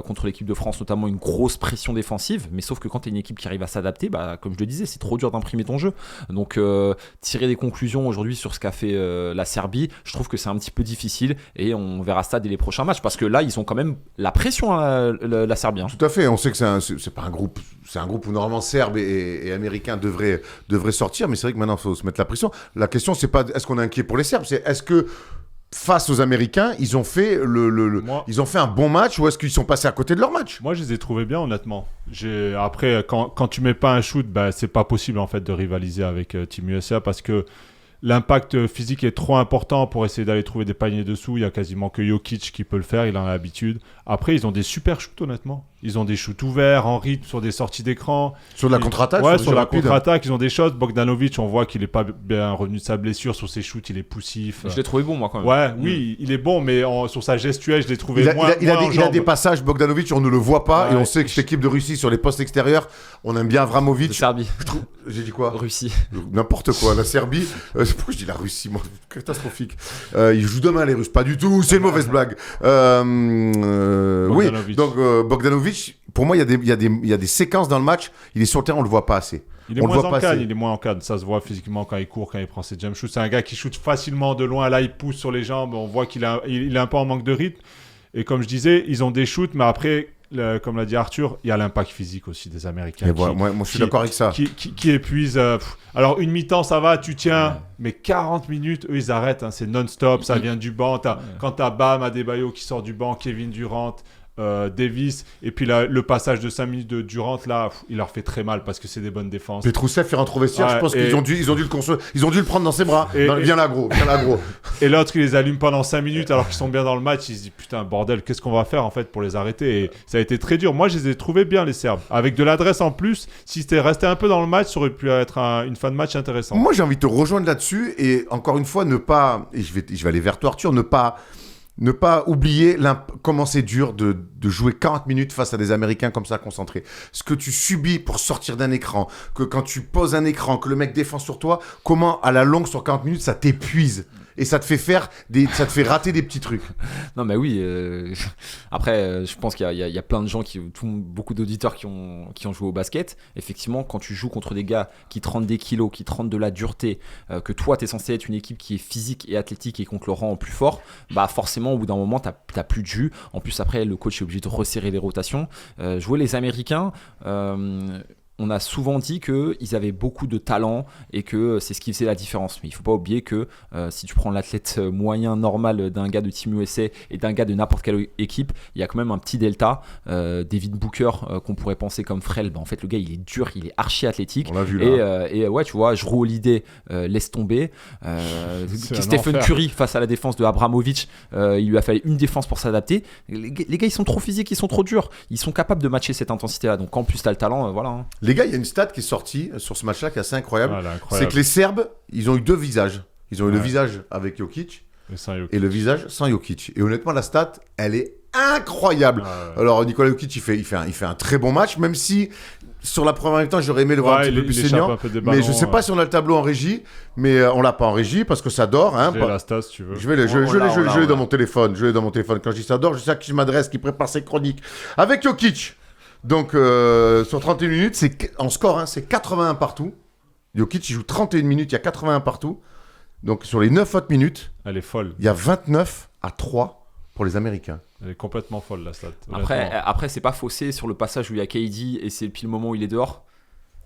contre l'équipe de France, notamment une grosse pression défensive. Mais sauf que quand tu es une équipe qui arrive à s'adapter, comme je le disais, c'est trop dur d'imprimer ton jeu. Donc tirer des conclusions aujourd'hui sur ce qu'a fait la Serbie, je trouve que c'est un petit peu difficile et on verra ça dès les prochains matchs parce que là ils ont quand même la pression la Serbie. Tout à fait, on sait que c'est pas un groupe, c'est un groupe où normalement Serbes et Américains devraient sortir, mais c'est vrai que maintenant il faut se mettre la pression. La question c'est pas est-ce qu'on est inquiet pour les Serbes, c'est est-ce que face aux Américains, ils ont fait ils ont fait un bon match ou est-ce qu'ils sont passés à côté de leur match? Moi, je les ai trouvés bien, honnêtement. Après, quand tu mets pas un shoot, c'est pas possible en fait de rivaliser avec Team USA parce que l'impact physique est trop important pour essayer d'aller trouver des paniers dessous. Il y a quasiment que Jokic qui peut le faire, il en a l'habitude. Après, ils ont des super shoots, honnêtement. Ils ont des shoots ouverts, en rythme, sur des sorties d'écran. Sur de la contre-attaque. Ouais, des sur jeux la rapides. contre-attaque, ils ont des choses. Bogdanovic, on voit qu'il est pas bien revenu de sa blessure. Sur ses shoots, il est poussif. Je l'ai trouvé bon, moi, quand même. Ouais, oui, il est bon, mais sur sa gestuelle, je l'ai trouvé moins Il a en des jambes. passages, Bogdanovic, on ne le voit pas, Ouais. et on sait que cette équipe de Russie, sur les postes extérieurs, on aime bien De Avramovic. Serbie, J'ai dit quoi? Russie. N'importe quoi, la Serbie. Pourquoi je dis la Russie, moi? Catastrophique. Ils jouent demain, les Russes. Pas du tout, c'est une mauvaise blague. Oui, Bogdanovic. donc Bogdanovic, pour moi, il y a des séquences dans le match, il est sur le terrain, on le voit pas assez. Il est On le moins voit en passer. canne, il est moins en canne. Ça se voit physiquement quand il court, quand il prend ses jump shoots. C'est un gars qui shoot facilement de loin. Là, il pousse sur les jambes. On voit qu'il il est un peu en manque de rythme. Et comme je disais, ils ont des shoots, mais après, comme l'a dit Arthur, il y a l'impact physique aussi des Américains. Et voilà, moi, je suis d'accord avec ça. Qui épuise. Alors, une mi-temps, ça va, tu tiens. Mais 40 minutes, eux, ils arrêtent. Hein, c'est non-stop. Ça vient du banc. Quand t'as Bam Adebayo qui sort du banc, Kevin Durant. Davis, et puis le passage de 5 minutes de Durant, là, il leur fait très mal parce que c'est des bonnes défenses. Petrousev fait rentrer au vestiaire, Ouais, je pense et- qu'ils ont dû le prendre dans ses bras. Viens là, gros, viens là, gros. Et l'autre, il les allume pendant 5 minutes alors qu'ils sont bien dans le match. Il se dit putain, bordel, qu'est-ce qu'on va faire en fait pour les arrêter? Et ça a été très dur. Moi, je les ai trouvés bien, les Serbes. Avec de l'adresse en plus, si c'était resté un peu dans le match, ça aurait pu être une fin de match intéressante. Moi, j'ai envie de te rejoindre là-dessus et encore une fois, et je vais aller vers toi, Arthur, ne pas oublier comment c'est dur de jouer 40 minutes face à des Américains comme ça concentrés. Ce que tu subis pour sortir d'un écran, que quand tu poses un écran, que le mec défend sur toi, comment à la longue sur 40 minutes ça t'épuise et ça te fait rater des petits trucs. Non, mais oui. Après, je pense qu'il y a plein de gens, beaucoup d'auditeurs qui ont joué au basket. Effectivement, quand tu joues contre des gars qui te rendent des kilos, qui te rendent de la dureté, que toi, tu es censé être une équipe qui est physique et athlétique et qu'on te le rend plus fort, bah forcément, au bout d'un moment, tu n'as plus de jus. En plus, après, le coach est obligé de resserrer les rotations. Jouer les Américains... on a souvent dit qu'ils avaient beaucoup de talent et que c'est ce qui faisait la différence. Mais il ne faut pas oublier que si tu prends l'athlète moyen normal d'un gars de Team USA et d'un gars de n'importe quelle équipe, il y a quand même un petit delta. David Booker, qu'on pourrait penser comme frêle, en fait, le gars, il est dur, il est archi athlétique. On l'a vu là. Et ouais, tu vois, Jrue Holiday laisse tomber. Stephen Curry face à la défense de Abramovic, il lui a fallu une défense pour s'adapter. Les gars, ils sont trop physiques, ils sont trop durs. Ils sont capables de matcher cette intensité-là. Donc en plus, tu as le talent, voilà. Hein. Les gars, il y a une stat qui est sortie sur ce match-là qui est assez incroyable. Voilà, C'est que les Serbes, ils ont eu deux visages. Ils ont eu le visage avec Jokic et le visage sans Jokic. Et honnêtement, la stat, elle est incroyable. Alors, Nikola Jokic, il fait un très bon match, même si sur la première mi-temps, j'aurais aimé le voir un petit peu plus saignant. Mais je sais pas si on a le tableau en régie, mais on l'a pas en régie parce que ça dort. Hein, J'ai la stat, si tu veux. Je l'ai dans mon téléphone. Je l'ai dans mon téléphone. Quand je dis ça dort, je sais à qui je m'adresse, qui prépare ses chroniques. Avec Jokic. Donc, sur 31 minutes, en score, hein, c'est 81 partout. Jokic, il joue 31 minutes, il y a 81 partout. Donc, sur les 9 autres minutes, Elle est folle. il y a 29-3 pour les Américains. Elle est complètement folle, la stat. Après, c'est pas faussé sur le passage où il y a KD et c'est pile le moment où il est dehors.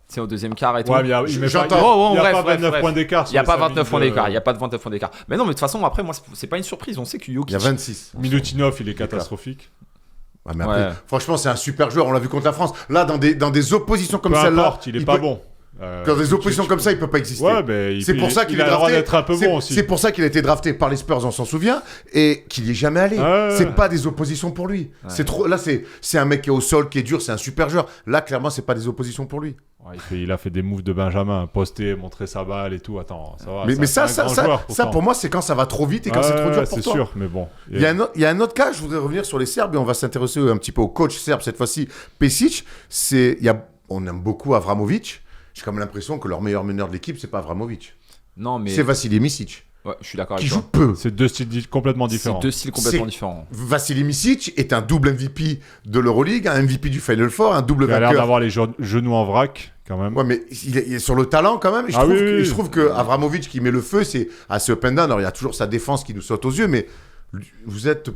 C'est au deuxième quart et tout. Ouais, mais il n'y a J'entends. pas 29 points d'écart. Il n'y a pas 29 points d'écart. Il n'y a pas de 29 points d'écart. Mais non, mais de toute façon, après, moi, c'est pas une surprise. On sait que Jokic. Il y a 26. Milutinov, il est catastrophique. Ouais, mais après, franchement, c'est un super joueur. On l'a vu contre la France. Là, dans des oppositions comme Peu celle-là. importe, il est pas bon. Dans des oppositions comme ça, il peut pas exister. Ouais, mais c'est pour ça qu'il est a le droit drafté. d'être un peu bon aussi. C'est pour ça qu'il a été drafté par les Spurs, on s'en souvient, et qu'il y est jamais allé. C'est pas des oppositions pour lui. C'est trop. Là, c'est un mec qui est au sol, qui est dur, c'est un super joueur. Là, clairement, c'est pas des oppositions pour lui. Ouais, il a fait des moves de Benjamin, poster, montrer sa balle et tout. Attends, ça va. Mais ça, pour moi, c'est quand ça va trop vite et quand c'est trop dur pour toi. C'est sûr, mais bon. Il y a un autre cas, je voudrais revenir sur les Serbes et on va s'intéresser un petit peu au coach serbe cette fois-ci, Pesic. On aime beaucoup Avramovic. J'ai quand même l'impression que leur meilleur meneur de l'équipe, c'est pas Avramovic. Non, mais. C'est Vassili Micic. Ouais, je suis d'accord avec qui toi. joue peu. C'est deux styles complètement différents. Différents. Vassili Micic est un double MVP de l'Euroleague, un MVP du Final Four, un double vainqueur. Il a l'air d'avoir les genoux en vrac, quand même. Ouais, mais il est sur le talent, quand même. Je trouve que Avramovic qui met le feu, c'est assez up and down. Alors, il y a toujours sa défense qui nous saute aux yeux, mais vous êtes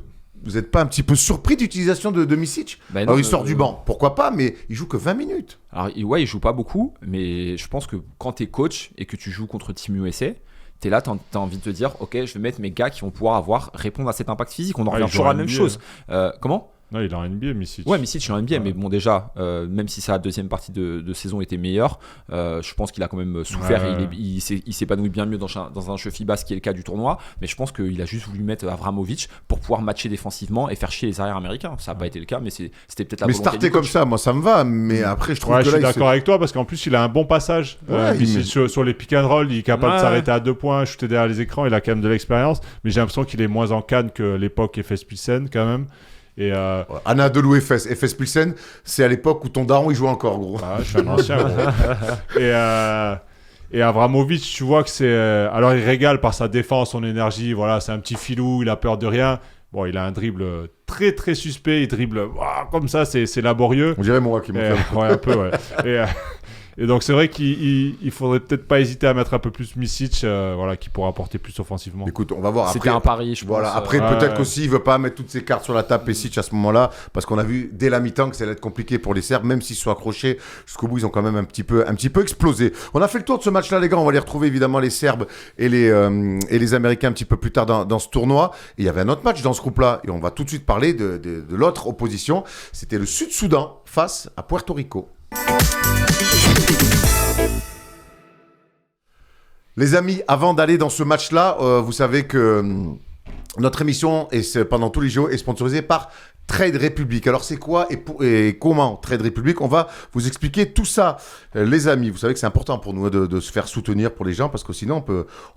pas un petit peu surpris d'utilisation de Micic? Alors, il sort du banc. Pourquoi pas, mais il joue que 20 minutes. Alors, ouais, il joue pas beaucoup, mais je pense que quand t'es coach et que tu joues contre Team USA, t'es là, t'as envie de te dire, ok, je vais mettre mes gars qui vont pouvoir répondre à cet impact physique. On en revient toujours à la même chose. Comment ? Non, il est en NBA, Micic. Ouais, Micic est en NBA, mais bon, déjà, même si sa deuxième partie de saison était meilleure, je pense qu'il a quand même souffert. Ouais. Il s'épanouit bien mieux dans un jeu FIBA, ce qui est le cas du tournoi. Mais je pense qu'il a juste voulu mettre Avramovic pour pouvoir matcher défensivement et faire chier les arrières américains. Ça n'a pas été le cas, mais c'était peut-être la Mais volonté starter du coach. comme ça, moi ça me va, mais après je trouve Ouais, que je suis là, d'accord avec toi parce qu'en plus il a un bon passage. Ouais, Micic sur les pick and roll, il est capable de Ouais. s'arrêter à 2 points, shooter derrière les écrans, il a quand même de l'expérience. Mais j'ai l'impression qu'il est moins en canne que l'époque FS Pilsen quand même. Et Anna Delou FS Pilsen, c'est à l'époque où ton daron il jouait encore, gros. je suis un ancien. Gros. Et Avramovic, tu vois que c'est. Alors il régale par sa défense, son énergie. Voilà, c'est un petit filou, il a peur de rien. Bon, il a un dribble très très suspect. Il dribble comme ça, c'est laborieux. On dirait moi qui m'en fait. Ouais, un peu, ouais. Et donc c'est vrai qu'il faudrait peut-être pas hésiter à mettre un peu plus Micic, qui pourra apporter plus offensivement. Écoute, on va voir. C'était Après, un pari, je pense. voilà. Après, ouais, peut-être ouais. qu'aussi, il veut pas mettre toutes ses cartes sur la table, Pesic, à ce moment-là, parce qu'on a vu dès la mi-temps que ça allait être compliqué pour les Serbes, même s'ils sont accrochés jusqu'au bout, ils ont quand même un petit peu explosé. On a fait le tour de ce match-là, les gars. On va les retrouver évidemment les Serbes et les Américains un petit peu plus tard dans ce tournoi. Et il y avait un autre match dans ce groupe-là, et on va tout de suite parler de l'autre opposition. C'était le Sud-Soudan face à Puerto Rico. Les amis, avant d'aller dans ce match-là, vous savez que notre émission, pendant tous les jours, est sponsorisée par Trade Republic. Alors c'est quoi et comment Trade Republic? On va vous expliquer tout ça, les amis. Vous savez que c'est important pour nous de se faire soutenir pour les gens parce que sinon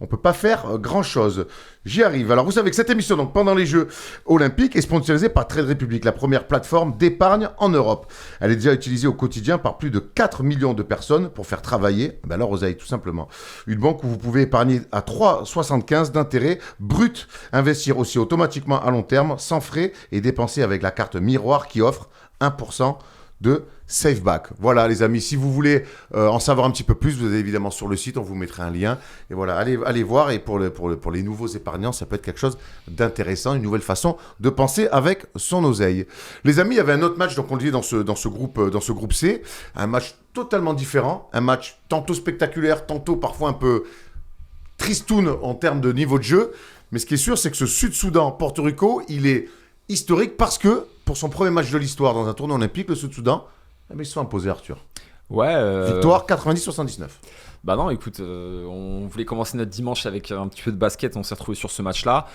on peut pas faire grand-chose. J'y arrive. Alors vous savez que cette émission, donc pendant les Jeux Olympiques, est sponsorisée par Trade Republic, la première plateforme d'épargne en Europe. Elle est déjà utilisée au quotidien par plus de 4 millions de personnes pour faire travailler leur oseille, tout simplement. Une banque où vous pouvez épargner à 3,75 d'intérêt brut, investir aussi automatiquement à long terme, sans frais et dépenser avec la carte miroir qui offre 1% de SafeBack. Voilà les amis, si vous voulez en savoir un petit peu plus, vous avez évidemment sur le site, on vous mettra un lien. Et voilà, allez voir. Et pour les nouveaux épargnants, ça peut être quelque chose d'intéressant, une nouvelle façon de penser avec son oseille. Les amis, il y avait un autre match, donc on le dit dans ce groupe C, un match totalement différent, un match tantôt spectaculaire, tantôt parfois un peu tristoun en termes de niveau de jeu. Mais ce qui est sûr, c'est que ce Sud-Soudan, Porto Rico, il est historique parce que, pour son premier match de l'histoire dans un tournoi olympique, le Sud-Soudan, ils se sont imposés, Arthur. Ouais. Victoire 90-79. Bah non, écoute, on voulait commencer notre dimanche avec un petit peu de basket, on s'est retrouvé sur ce match-là.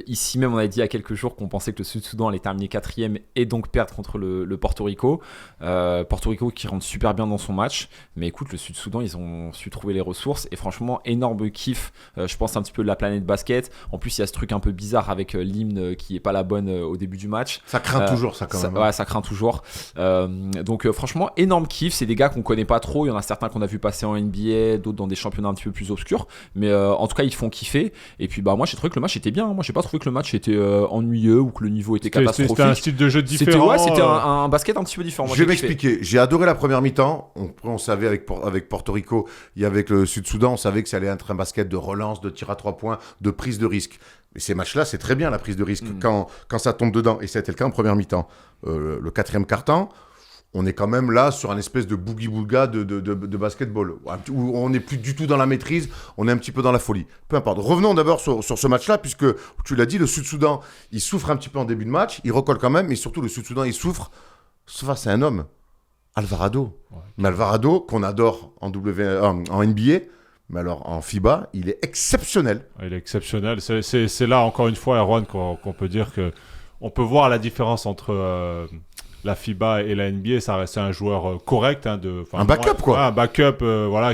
Ici même, on avait dit il y a quelques jours qu'on pensait que le Sud-Soudan allait terminer 4e et donc perdre contre le Porto Rico. Porto Rico qui rentre super bien dans son match, mais écoute, le Sud-Soudan, ils ont su trouver les ressources et franchement, énorme kiff, je pense un petit peu de la planète basket. En plus, il y a ce truc un peu bizarre avec l'hymne qui est pas la bonne au début du match. Ça craint toujours, ça quand même. Ouais, ça craint toujours. Donc franchement, énorme kiff, c'est des gars qu'on connaît pas trop, il y en a certains qu'on a vu passer en NBA, d'autres dans des championnats un petit peu plus obscurs, mais en tout cas ils font kiffer. Et puis moi j'ai trouvé que le match était bien, moi j'ai pas trouvé que le match était ennuyeux ou que le niveau était catastrophique. C'était un style de jeu différent. C'était un basket un petit peu différent. Moi, je vais m'expliquer, j'ai adoré la première mi-temps. On savait avec Porto Rico et avec le Sud-Soudan, on savait que ça allait être un basket de relance, de tir à 3 points, de prise de risque. Mais ces matchs-là, c'est très bien la prise de risque quand ça tombe dedans, et ça a été le cas en première mi-temps. Le quatrième quart-temps, on est quand même là sur un espèce de boogie-boulga de basketball, où on n'est plus du tout dans la maîtrise, on est un petit peu dans la folie. Peu importe. Revenons d'abord sur ce match-là, puisque tu l'as dit, le Sud-Soudan, il souffre un petit peu en début de match, il recolle quand même, mais surtout le Sud-Soudan, il souffre face à un homme, Alvarado. Ouais. Mais Alvarado, qu'on adore en NBA, mais alors en FIBA, il est exceptionnel. Il est exceptionnel. C'est là, encore une fois, Erwan, qu'on peut dire qu'on peut voir la différence entre la FIBA et la NBA. Ça reste un joueur correct. Un backup, quoi. Un backup,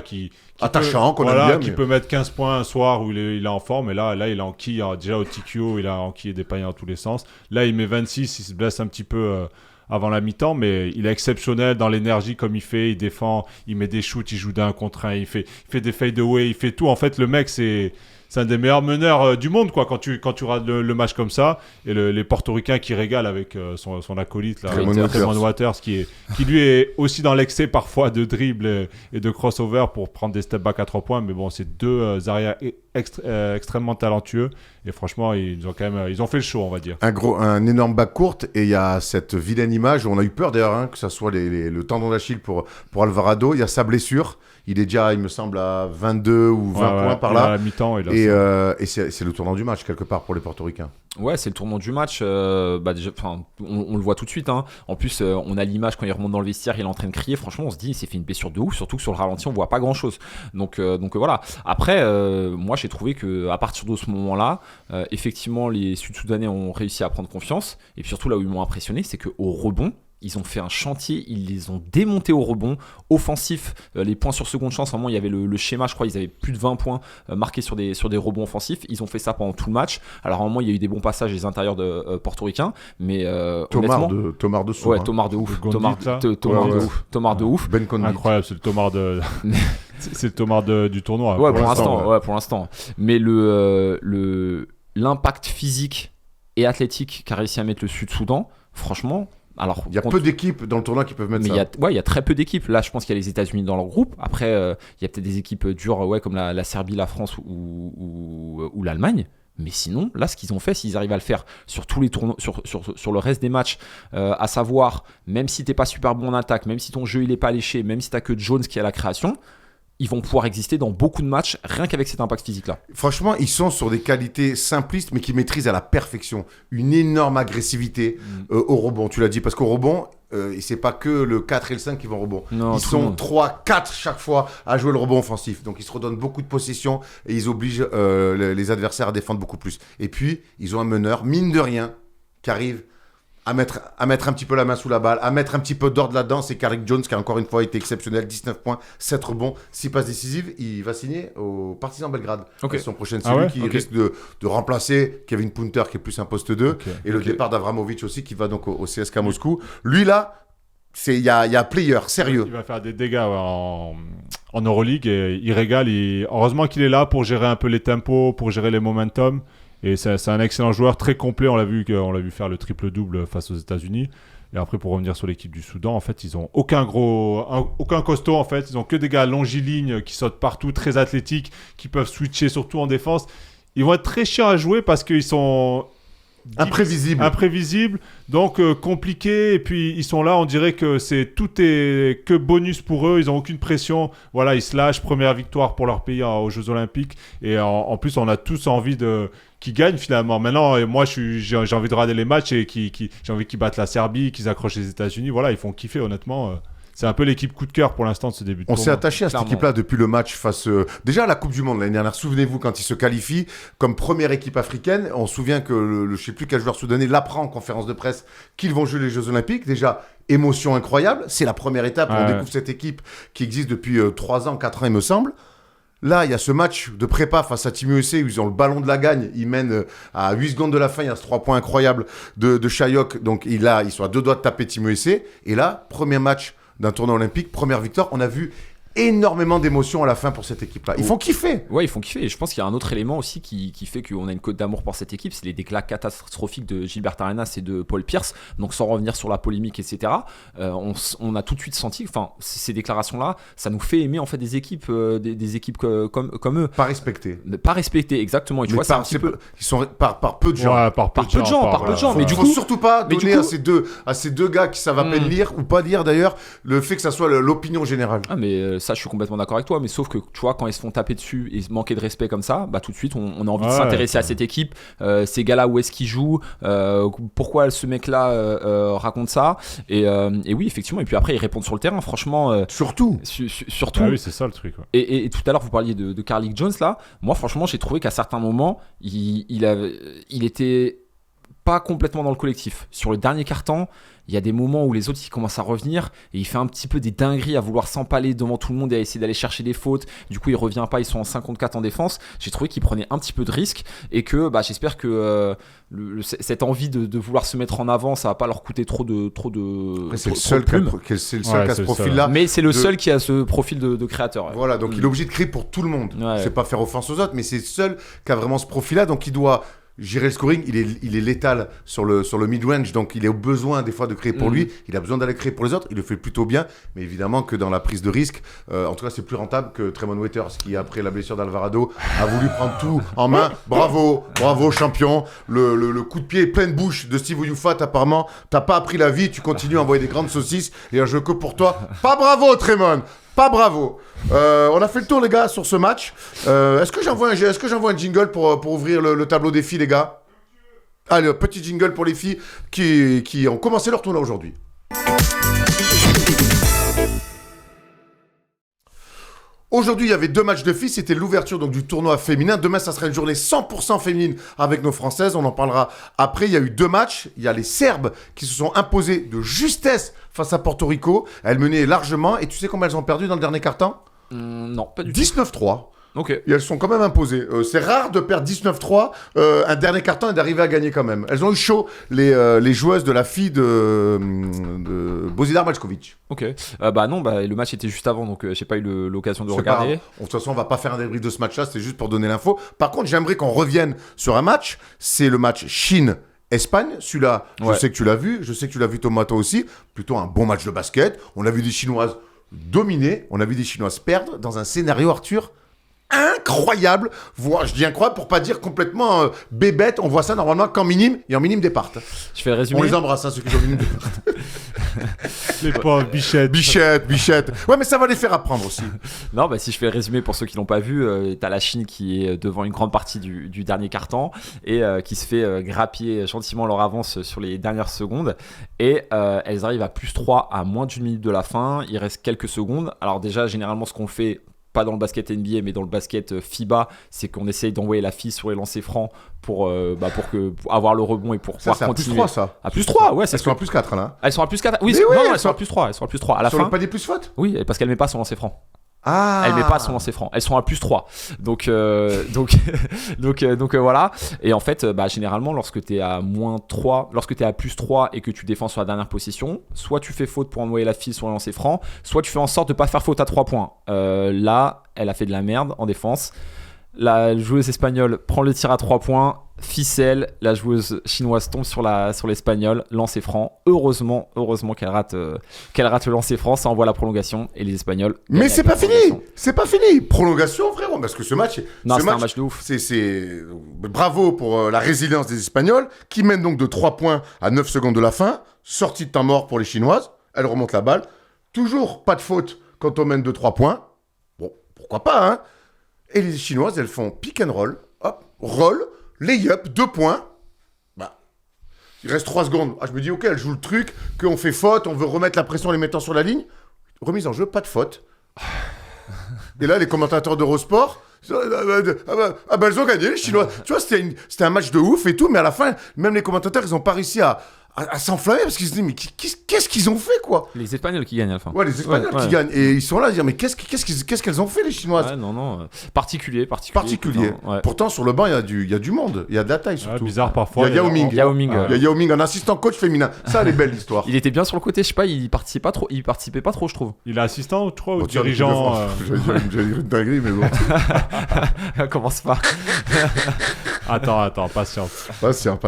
qui attachant, peut, qu'on aime bien. Qui peut mettre 15 points un soir où il est en forme. Et là, il enquille. Déjà au TQO, il a enquillé des paniers dans tous les sens. Là, il met 26. Il se blesse un petit peu avant la mi-temps, mais il est exceptionnel dans l'énergie comme il défend, il met des shoots, il joue d'un contre un, il fait des fade-away, il fait tout. En fait, le mec, c'est un des meilleurs meneurs du monde, quoi, quand tu regardes le match comme ça. Et les Portoricains qui régalent avec son acolyte, là, Tremont Waters, qui lui est aussi dans l'excès parfois de dribble et de crossover pour prendre des step back à 3 points. Mais bon, c'est deux arrières extrêmement talentueux. Et franchement, ils ont fait le show, on va dire. Un énorme back court, et il y a cette vilaine image, on a eu peur d'ailleurs, que ça soit le tendon d'Achille pour Alvarado. Il y a sa blessure. Il est déjà, il me semble, à 22 ou 20 points par là. À la mi-temps, Et c'est le tournant du match, quelque part, pour les Portoricains. Ouais, c'est le tournant du match. Déjà, on le voit tout de suite. Hein. En plus, on a l'image quand il remonte dans le vestiaire, il est en train de crier. Franchement, on se dit, il s'est fait une blessure de ouf. Surtout que sur le ralenti, on voit pas grand-chose. Donc voilà. Après, moi, j'ai trouvé que à partir de ce moment-là, effectivement, les Sud-Soudanais ont réussi à prendre confiance. Et puis surtout, là où ils m'ont impressionné, c'est qu'au rebond, ils ont fait un chantier, ils les ont démontés au rebond, offensif, les points sur seconde chance, vraiment il y avait le schéma, je crois ils avaient plus de 20 points marqués sur des rebonds offensifs, ils ont fait ça pendant tout le match. Alors à un moment il y a eu des bons passages des intérieurs de portoricains, mais Tomar de Sour, ouais, Tomar de ouf, Tomar de ouf. Ben Condit. Incroyable, c'est le Tomar de... c'est le Tomar du tournoi. Ouais, pour l'instant. Mais l'impact physique et athlétique qu'a réussi à mettre le Sud-Soudan, franchement... Alors, il y a peu d'équipes dans le tournoi qui peuvent mettre ça. Il y a très peu d'équipes. Là, je pense qu'il y a les États-Unis dans leur groupe. Après, il y a peut-être des équipes dures comme la Serbie, la France ou l'Allemagne. Mais sinon, là, ce qu'ils ont fait, s'ils arrivent à le faire sur tous les tournois, sur le reste des matchs, à savoir, même si t'es pas super bon en attaque, même si ton jeu il est pas léché, même si t'as que Jones qui est à la création, ils vont pouvoir exister dans beaucoup de matchs rien qu'avec cet impact physique-là. Franchement, ils sont sur des qualités simplistes, mais qui maîtrisent à la perfection. Une énorme agressivité au rebond, tu l'as dit, parce qu'au rebond, c'est pas que le 4 et le 5 qui vont au rebond. Non, ils sont 3, 4 chaque fois à jouer le rebond offensif. Donc, ils se redonnent beaucoup de possession et ils obligent les adversaires à défendre beaucoup plus. Et puis, ils ont un meneur, mine de rien, qui arrive à mettre un petit peu la main sous la balle, à mettre un petit peu d'ordre là-dedans. C'est Carrick Jones qui a encore une fois été exceptionnel, 19 points, 7 rebonds, 6 passes décisives. Il va signer au Partizan Belgrade. Okay. Son prochain CV qui risque de remplacer Kevin Punter qui est plus un poste 2 et le départ d'Avramovic aussi qui va donc au CSK Moscou. Lui là, il y a player, sérieux. Il va faire des dégâts en Euroleague et il régale. Heureusement qu'il est là pour gérer un peu les tempos, pour gérer les momentum. Et c'est un excellent joueur, très complet. On l'a vu faire le triple-double face aux États-Unis. Et après, pour revenir sur l'équipe du Soudan, en fait, ils ont aucun costaud. En fait, ils ont que des gars longilignes qui sautent partout, très athlétiques, qui peuvent switcher surtout en défense. Ils vont être très chiants à jouer parce qu'ils sont imprévisibles, donc compliqués. Et puis ils sont là, on dirait que tout est que bonus pour eux. Ils n'ont aucune pression. Voilà, ils se lâchent. Première victoire pour leur pays aux Jeux Olympiques. Et en plus, on a tous envie qu'ils gagnent finalement. Maintenant, moi, j'ai envie de regarder les matchs et j'ai envie qu'ils battent la Serbie, qu'ils accrochent les États-Unis. Voilà, ils font kiffer honnêtement. C'est un peu l'équipe coup de cœur pour l'instant de ce début de tournoi. On s'est attaché à cette équipe-là depuis le match face... déjà à la Coupe du Monde l'année dernière, souvenez-vous, quand ils se qualifient comme première équipe africaine, on se souvient que je ne sais plus quel joueur soudanais l'apprend en conférence de presse qu'ils vont jouer les Jeux Olympiques. Déjà, émotion incroyable. C'est la première étape. On découvre cette équipe qui existe depuis 3 ans, 4 ans, il me semble. Là, il y a ce match de prépa face à Team USA où ils ont le ballon de la gagne. Ils mènent à 8 secondes de la fin. Il y a ce 3 points incroyable de Chayok. Donc ils sont à 2 doigts de taper Team USA. Et là, premier match d'un tournoi olympique, première victoire. On a vu énormément d'émotions à la fin pour cette équipe-là. Ils font kiffer. Ouais, ils font kiffer. Et je pense qu'il y a un autre élément aussi qui fait qu'on a une cote d'amour pour cette équipe, c'est les déclats catastrophiques de Gilbert Arenas et de Paul Pierce. Donc sans revenir sur la polémique, etc. On a tout de suite senti, enfin, ces déclarations-là, ça nous fait aimer en fait des équipes comme eux. Pas respectées. Pas respectées, exactement. Et tu vois, c'est un petit peu... Ils sont par peu de gens. Ouais, par peu de gens. Mais du coup, faut surtout pas donner à ces deux gars qui savent à peine lire ou pas lire d'ailleurs le fait que ça soit l'opinion générale. Ah mais ça, je suis complètement d'accord avec toi, mais sauf que tu vois, quand ils se font taper dessus et manquer de respect comme ça, bah tout de suite on a envie de s'intéresser à cette équipe, ces gars-là, où est-ce qu'ils jouent, pourquoi ce mec-là raconte ça, et oui, effectivement, et puis après ils répondent sur le terrain, franchement. Surtout. Surtout. Ah oui, c'est ça le truc. Ouais. Et tout à l'heure vous parliez de Carlick Jones là, moi franchement j'ai trouvé qu'à certains moments il était pas complètement dans le collectif. Sur le dernier quart-temps, il y a des moments où les autres ils commencent à revenir et il fait un petit peu des dingueries à vouloir s'empaler devant tout le monde et à essayer d'aller chercher des fautes. Du coup, il revient pas, ils sont en 54 en défense. J'ai trouvé qu'il prenait un petit peu de risque et que j'espère que cette envie de vouloir se mettre en avant, ça va pas leur coûter trop de. Après, c'est le seul qui a ce profil-là. Mais c'est le seul qui a ce profil de créateur. Ouais. Voilà, donc il est obligé de créer pour tout le monde. Ouais. C'est pas faire offense aux autres, mais c'est le seul qui a vraiment ce profil-là, donc il doit gérer le scoring. Il est létal sur le mid-range, donc il a besoin des fois de créer pour lui, il a besoin d'aller créer pour les autres, il le fait plutôt bien, mais évidemment que dans la prise de risque, en tout cas c'est plus rentable que Tremont Waiters qui, après la blessure d'Alvarado, a voulu prendre tout en main. Bravo champion, le coup de pied pleine bouche de Steve Oyufat, apparemment t'as pas appris la vie, tu continues à envoyer des grandes saucisses et un jeu que pour toi. Pas bravo Tremont, Pas bravo. On a fait le tour, les gars, sur ce match. Est-ce que j'envoie un jingle pour ouvrir le tableau des filles, les gars? Allez, petit jingle pour les filles qui ont commencé leur tournoi aujourd'hui. Aujourd'hui, il y avait 2 matchs de filles. C'était l'ouverture donc, du tournoi féminin. Demain, ça sera une journée 100% féminine avec nos Françaises. On en parlera après. Il y a eu 2 matchs. Il y a les Serbes qui se sont imposées de justesse face à Porto Rico. Elles menaient largement. Et tu sais combien elles ont perdu dans le dernier quart-temps? Non, pas du tout. 19-3. Ok. Et elles sont quand même imposées. C'est rare de perdre 19-3 un dernier quart-temps et d'arriver à gagner quand même. Elles ont eu chaud, les joueuses de la fille de Bozidar Maljkovic. Ok. Non, le match était juste avant, donc j'ai pas eu l'occasion de C'est regarder. pas grave. De toute façon, on va pas faire un débrief de ce match-là, c'était juste pour donner l'info. Par contre, j'aimerais qu'on revienne sur un match. C'est le match Chine-Espagne. Celui-là, je sais que tu l'as vu. Je sais que tu l'as vu, Thomas, toi aussi. Plutôt un bon match de basket. On a vu des Chinoises dominer. On a vu des Chinoises perdre dans un scénario, Arthur, incroyable, je dis incroyable pour pas dire complètement bébête. On voit ça normalement qu'en minime et en minime départ. Je fais le résumé. On les embrasse, ceux qui sont minime départ. Les pauvres Bichette. Ouais, mais ça va les faire apprendre aussi. Non, si je fais le résumé pour ceux qui l'ont pas vu, t'as la Chine qui est devant une grande partie du dernier quart-temps et qui se fait grappiller gentiment leur avance sur les dernières secondes. Et elles arrivent à +3 à moins d'1 minute de la fin. Il reste quelques secondes. Alors déjà, généralement, ce qu'on fait, pas dans le basket NBA mais dans le basket FIBA, c'est qu'on essaye d'envoyer la fille sur les lancers francs pour avoir le rebond et pour pouvoir continuer. C'est à +3 ça. À +3, ouais. Elles sont à +4 là. Elles sont à +4. Oui, elles sont à +3. Elles sont à +3 à la sur fin. le panier plus faute. Oui, parce qu'elle met pas son lancer franc. Ah. Elle met pas son lancer franc. Elles sont à +3. Donc voilà. Et en fait, généralement, lorsque tu es à -3, lorsque tu es à +3 et que tu défends sur la dernière position, soit tu fais faute pour envoyer la fille sur le lancer franc, soit tu fais en sorte de pas faire faute à 3 points. Là, elle a fait de la merde en défense. La joueuse espagnole prend le tir à 3 points, ficelle, la joueuse chinoise tombe sur l'espagnole, lancer franc. Heureusement qu'elle rate le lancer franc, ça envoie la prolongation et les Espagnols. Mais c'est pas fini, prolongation frérot, parce que ce match, c'est un match de ouf. C'est bravo pour la résilience des Espagnols qui mènent donc de 3 points à 9 secondes de la fin, sortie de temps mort pour les Chinoises, elles remontent la balle, toujours pas de faute quand on mène de 3 points. Bon, pourquoi pas hein. Et les Chinoises, elles font pick and roll, hop, roll, lay-up, 2 points. Il reste 3 secondes. Je me dis, ok, elle joue le truc, qu'on fait faute, on veut remettre la pression en les mettant sur la ligne. Remise en jeu, pas de faute. Et là, les commentateurs d'Eurosport, elles ont gagné, les Chinois. Tu vois, c'était un match de ouf et tout, mais à la fin, même les commentateurs, ils n'ont pas réussi à s'enflammer parce qu'ils se disent, mais qu'est-ce qu'ils ont fait, quoi? Les Espagnols qui gagnent à la fin. Ouais, les Espagnols qui gagnent. Et ils sont là à dire, mais qu'est-ce qu'elles ont fait, les Chinoises? Ouais, non. Particulier. Ouais. Pourtant, sur le banc, il y a du monde. Il y a de la taille, surtout. Bizarre parfois. Il y a Yao Ming. Yao Ming. Il y a Yao Ming, un assistant coach féminin. Ça, elle est belle, l'histoire. Il était bien sur le côté, je sais pas, il participait pas trop, je trouve. Il est assistant, je crois, ou Tiens, dirigeant. J'allais dire une dinguerie, mais bon. Commence pas. Attends, patience. Patient.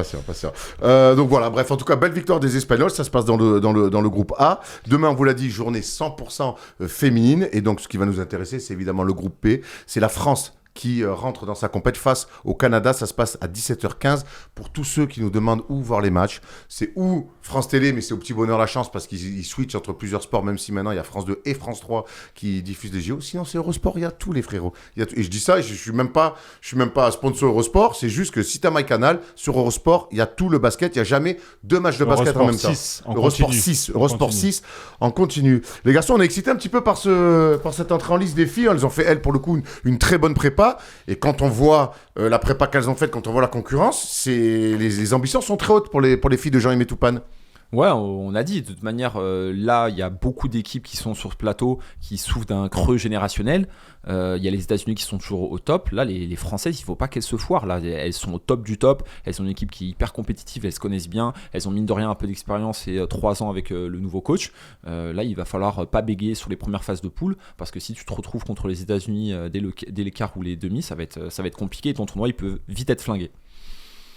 Donc voilà, bref, en tout cas, belle victoire des Espagnols. Ça se passe dans le groupe A. Demain, on vous l'a dit, journée 100% féminine. Et donc, ce qui va nous intéresser, c'est évidemment le groupe B. C'est la France qui rentre dans sa compète face au Canada. Ça se passe à 17h15. Pour tous ceux qui nous demandent où voir les matchs, c'est où France Télé, mais c'est au petit bonheur la chance parce qu'ils switchent entre plusieurs sports, même si maintenant il y a France 2 et France 3 qui diffusent des JO. Sinon, c'est Eurosport, il y a tous les frérots. Et je dis ça, je suis même pas sponsor Eurosport. C'est juste que si tu as MyCanal, sur Eurosport, il y a tout le basket. Il n'y a jamais 2 matchs de basket en même temps. Eurosport 6 en continu. Les garçons, on est excités un petit peu par cette entrée en liste des filles. Elles ont fait, pour le coup, une très bonne prépa. Et quand on voit la prépa qu'elles ont faite, quand on voit la concurrence, les ambitions sont très hautes pour les filles de Jean-Aimé Toupane. Ouais, on a dit, de toute manière, là, il y a beaucoup d'équipes qui sont sur ce plateau qui souffrent d'un creux générationnel. Il y a les États-Unis qui sont toujours au top. Là, les Françaises, il ne faut pas qu'elles se foirent. Là, elles sont au top du top. Elles sont une équipe qui est hyper compétitive. Elles se connaissent bien. Elles ont mine de rien un peu d'expérience et 3 ans avec le nouveau coach. Là, il va falloir pas bégayer sur les premières phases de poule parce que si tu te retrouves contre les États-Unis dès les quarts ou les demi, ça va être compliqué. Ton tournoi, il peut vite être flingué.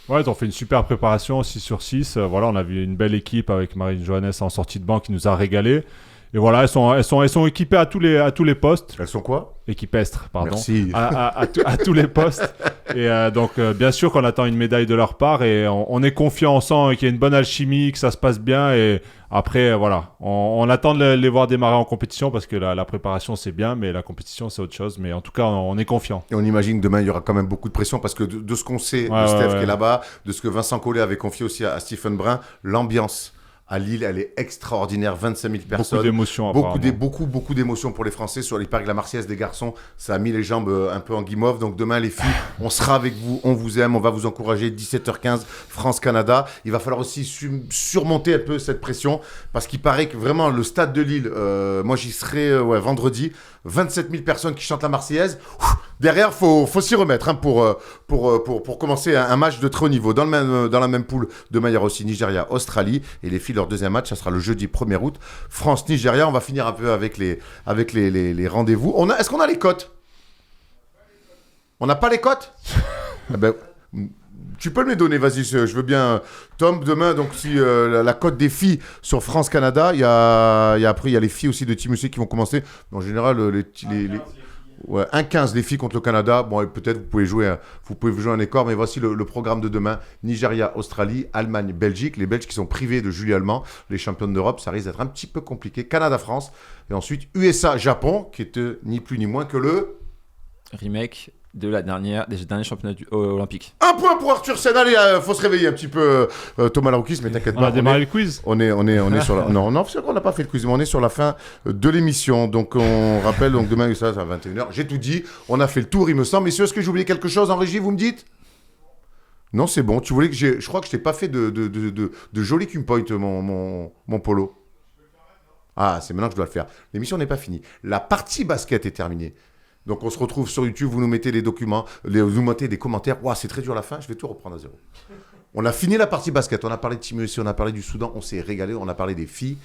Ouais, ils ont fait une super préparation, 6 sur 6. Voilà, on a vu une belle équipe avec Marine Johannes en sortie de banc qui nous a régalé. voilà, elles sont équipées à tous les postes. Elles sont quoi? Équipestres, pardon. Merci. À tous les postes. Et donc, bien sûr qu'on attend une médaille de leur part et on est confiant, on sent qu'il y a une bonne alchimie, que ça se passe bien. Et après, voilà, on attend de les voir démarrer en compétition parce que la préparation, c'est bien, mais la compétition, c'est autre chose. Mais en tout cas, on est confiant. Et on imagine que demain, il y aura quand même beaucoup de pression parce que de ce qu'on sait de Steph qui est là-bas, de ce que Vincent Collet avait confié aussi à Stephen Brun, l'ambiance à Lille, elle est extraordinaire. 25 000 personnes. Beaucoup d'émotions. Beaucoup d'émotions pour les Français. Il paraît que la Marseillaise des garçons, ça a mis les jambes un peu en guimauve. Donc demain, les filles, on sera avec vous, on vous aime, on va vous encourager. 17h15, France-Canada. Il va falloir aussi surmonter un peu cette pression parce qu'il paraît que vraiment le stade de Lille, moi j'y serai vendredi, 27 000 personnes qui chantent la Marseillaise. Derrière, faut s'y remettre hein, pour commencer un match de très haut niveau. Dans la même poule, demain, il y aura aussi Nigeria, Australie. Et les filles, leur deuxième match, ça sera le jeudi 1er août. France-Nigeria, on va finir un peu avec les rendez-vous. Est-ce qu'on a les cotes? On n'a pas les cotes? Tu peux me les donner, vas-y, je veux bien. Tom, demain, donc si la cote des filles sur France-Canada, il y a les filles aussi de Team USA qui vont commencer. En général, ouais, 1-15 les filles contre le Canada. Bon, peut-être vous pouvez jouer un écart, mais voici le programme de demain. Nigeria, Australie, Allemagne, Belgique. Les Belges qui sont privés de Julie Allemand, les championnes d'Europe, ça risque d'être un petit peu compliqué. Canada, France. Et ensuite, USA, Japon, qui est ni plus ni moins que le remake des derniers championnats olympiques. Un point pour Arthur Sen. Allez, faut se réveiller un petit peu, Thomas Laroukis, mais t'inquiète pas. On a démarré le quiz. On est sur la... Non, c'est vrai qu'on n'a pas fait le quiz, mais on est sur la fin de l'émission. Donc, on rappelle, donc demain, ça, c'est à 21h. J'ai tout dit. On a fait le tour, il me semble. Messieurs, est-ce que j'ai oublié quelque chose en régie, vous me dites? Non, c'est bon. Tu voulais que je crois que je t'ai pas fait de joli cum point, mon polo. Ah, c'est maintenant que je dois le faire. L'émission n'est pas finie. La partie basket est terminée. Donc on se retrouve sur YouTube, vous nous mettez les documents, vous nous mettez des commentaires. Ouah, c'est très dur à la fin, je vais tout reprendre à zéro. On a fini la partie basket, on a parlé de Team USA, on a parlé du Soudan, on s'est régalé, on a parlé des filles.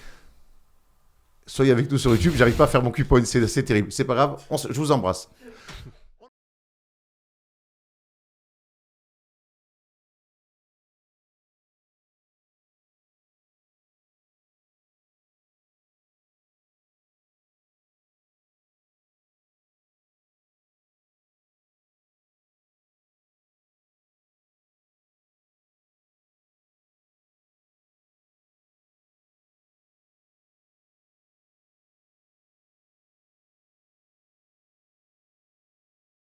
Soyez avec nous sur YouTube, j'arrive pas à faire mon Q-point, c'est terrible. C'est pas grave, je vous embrasse.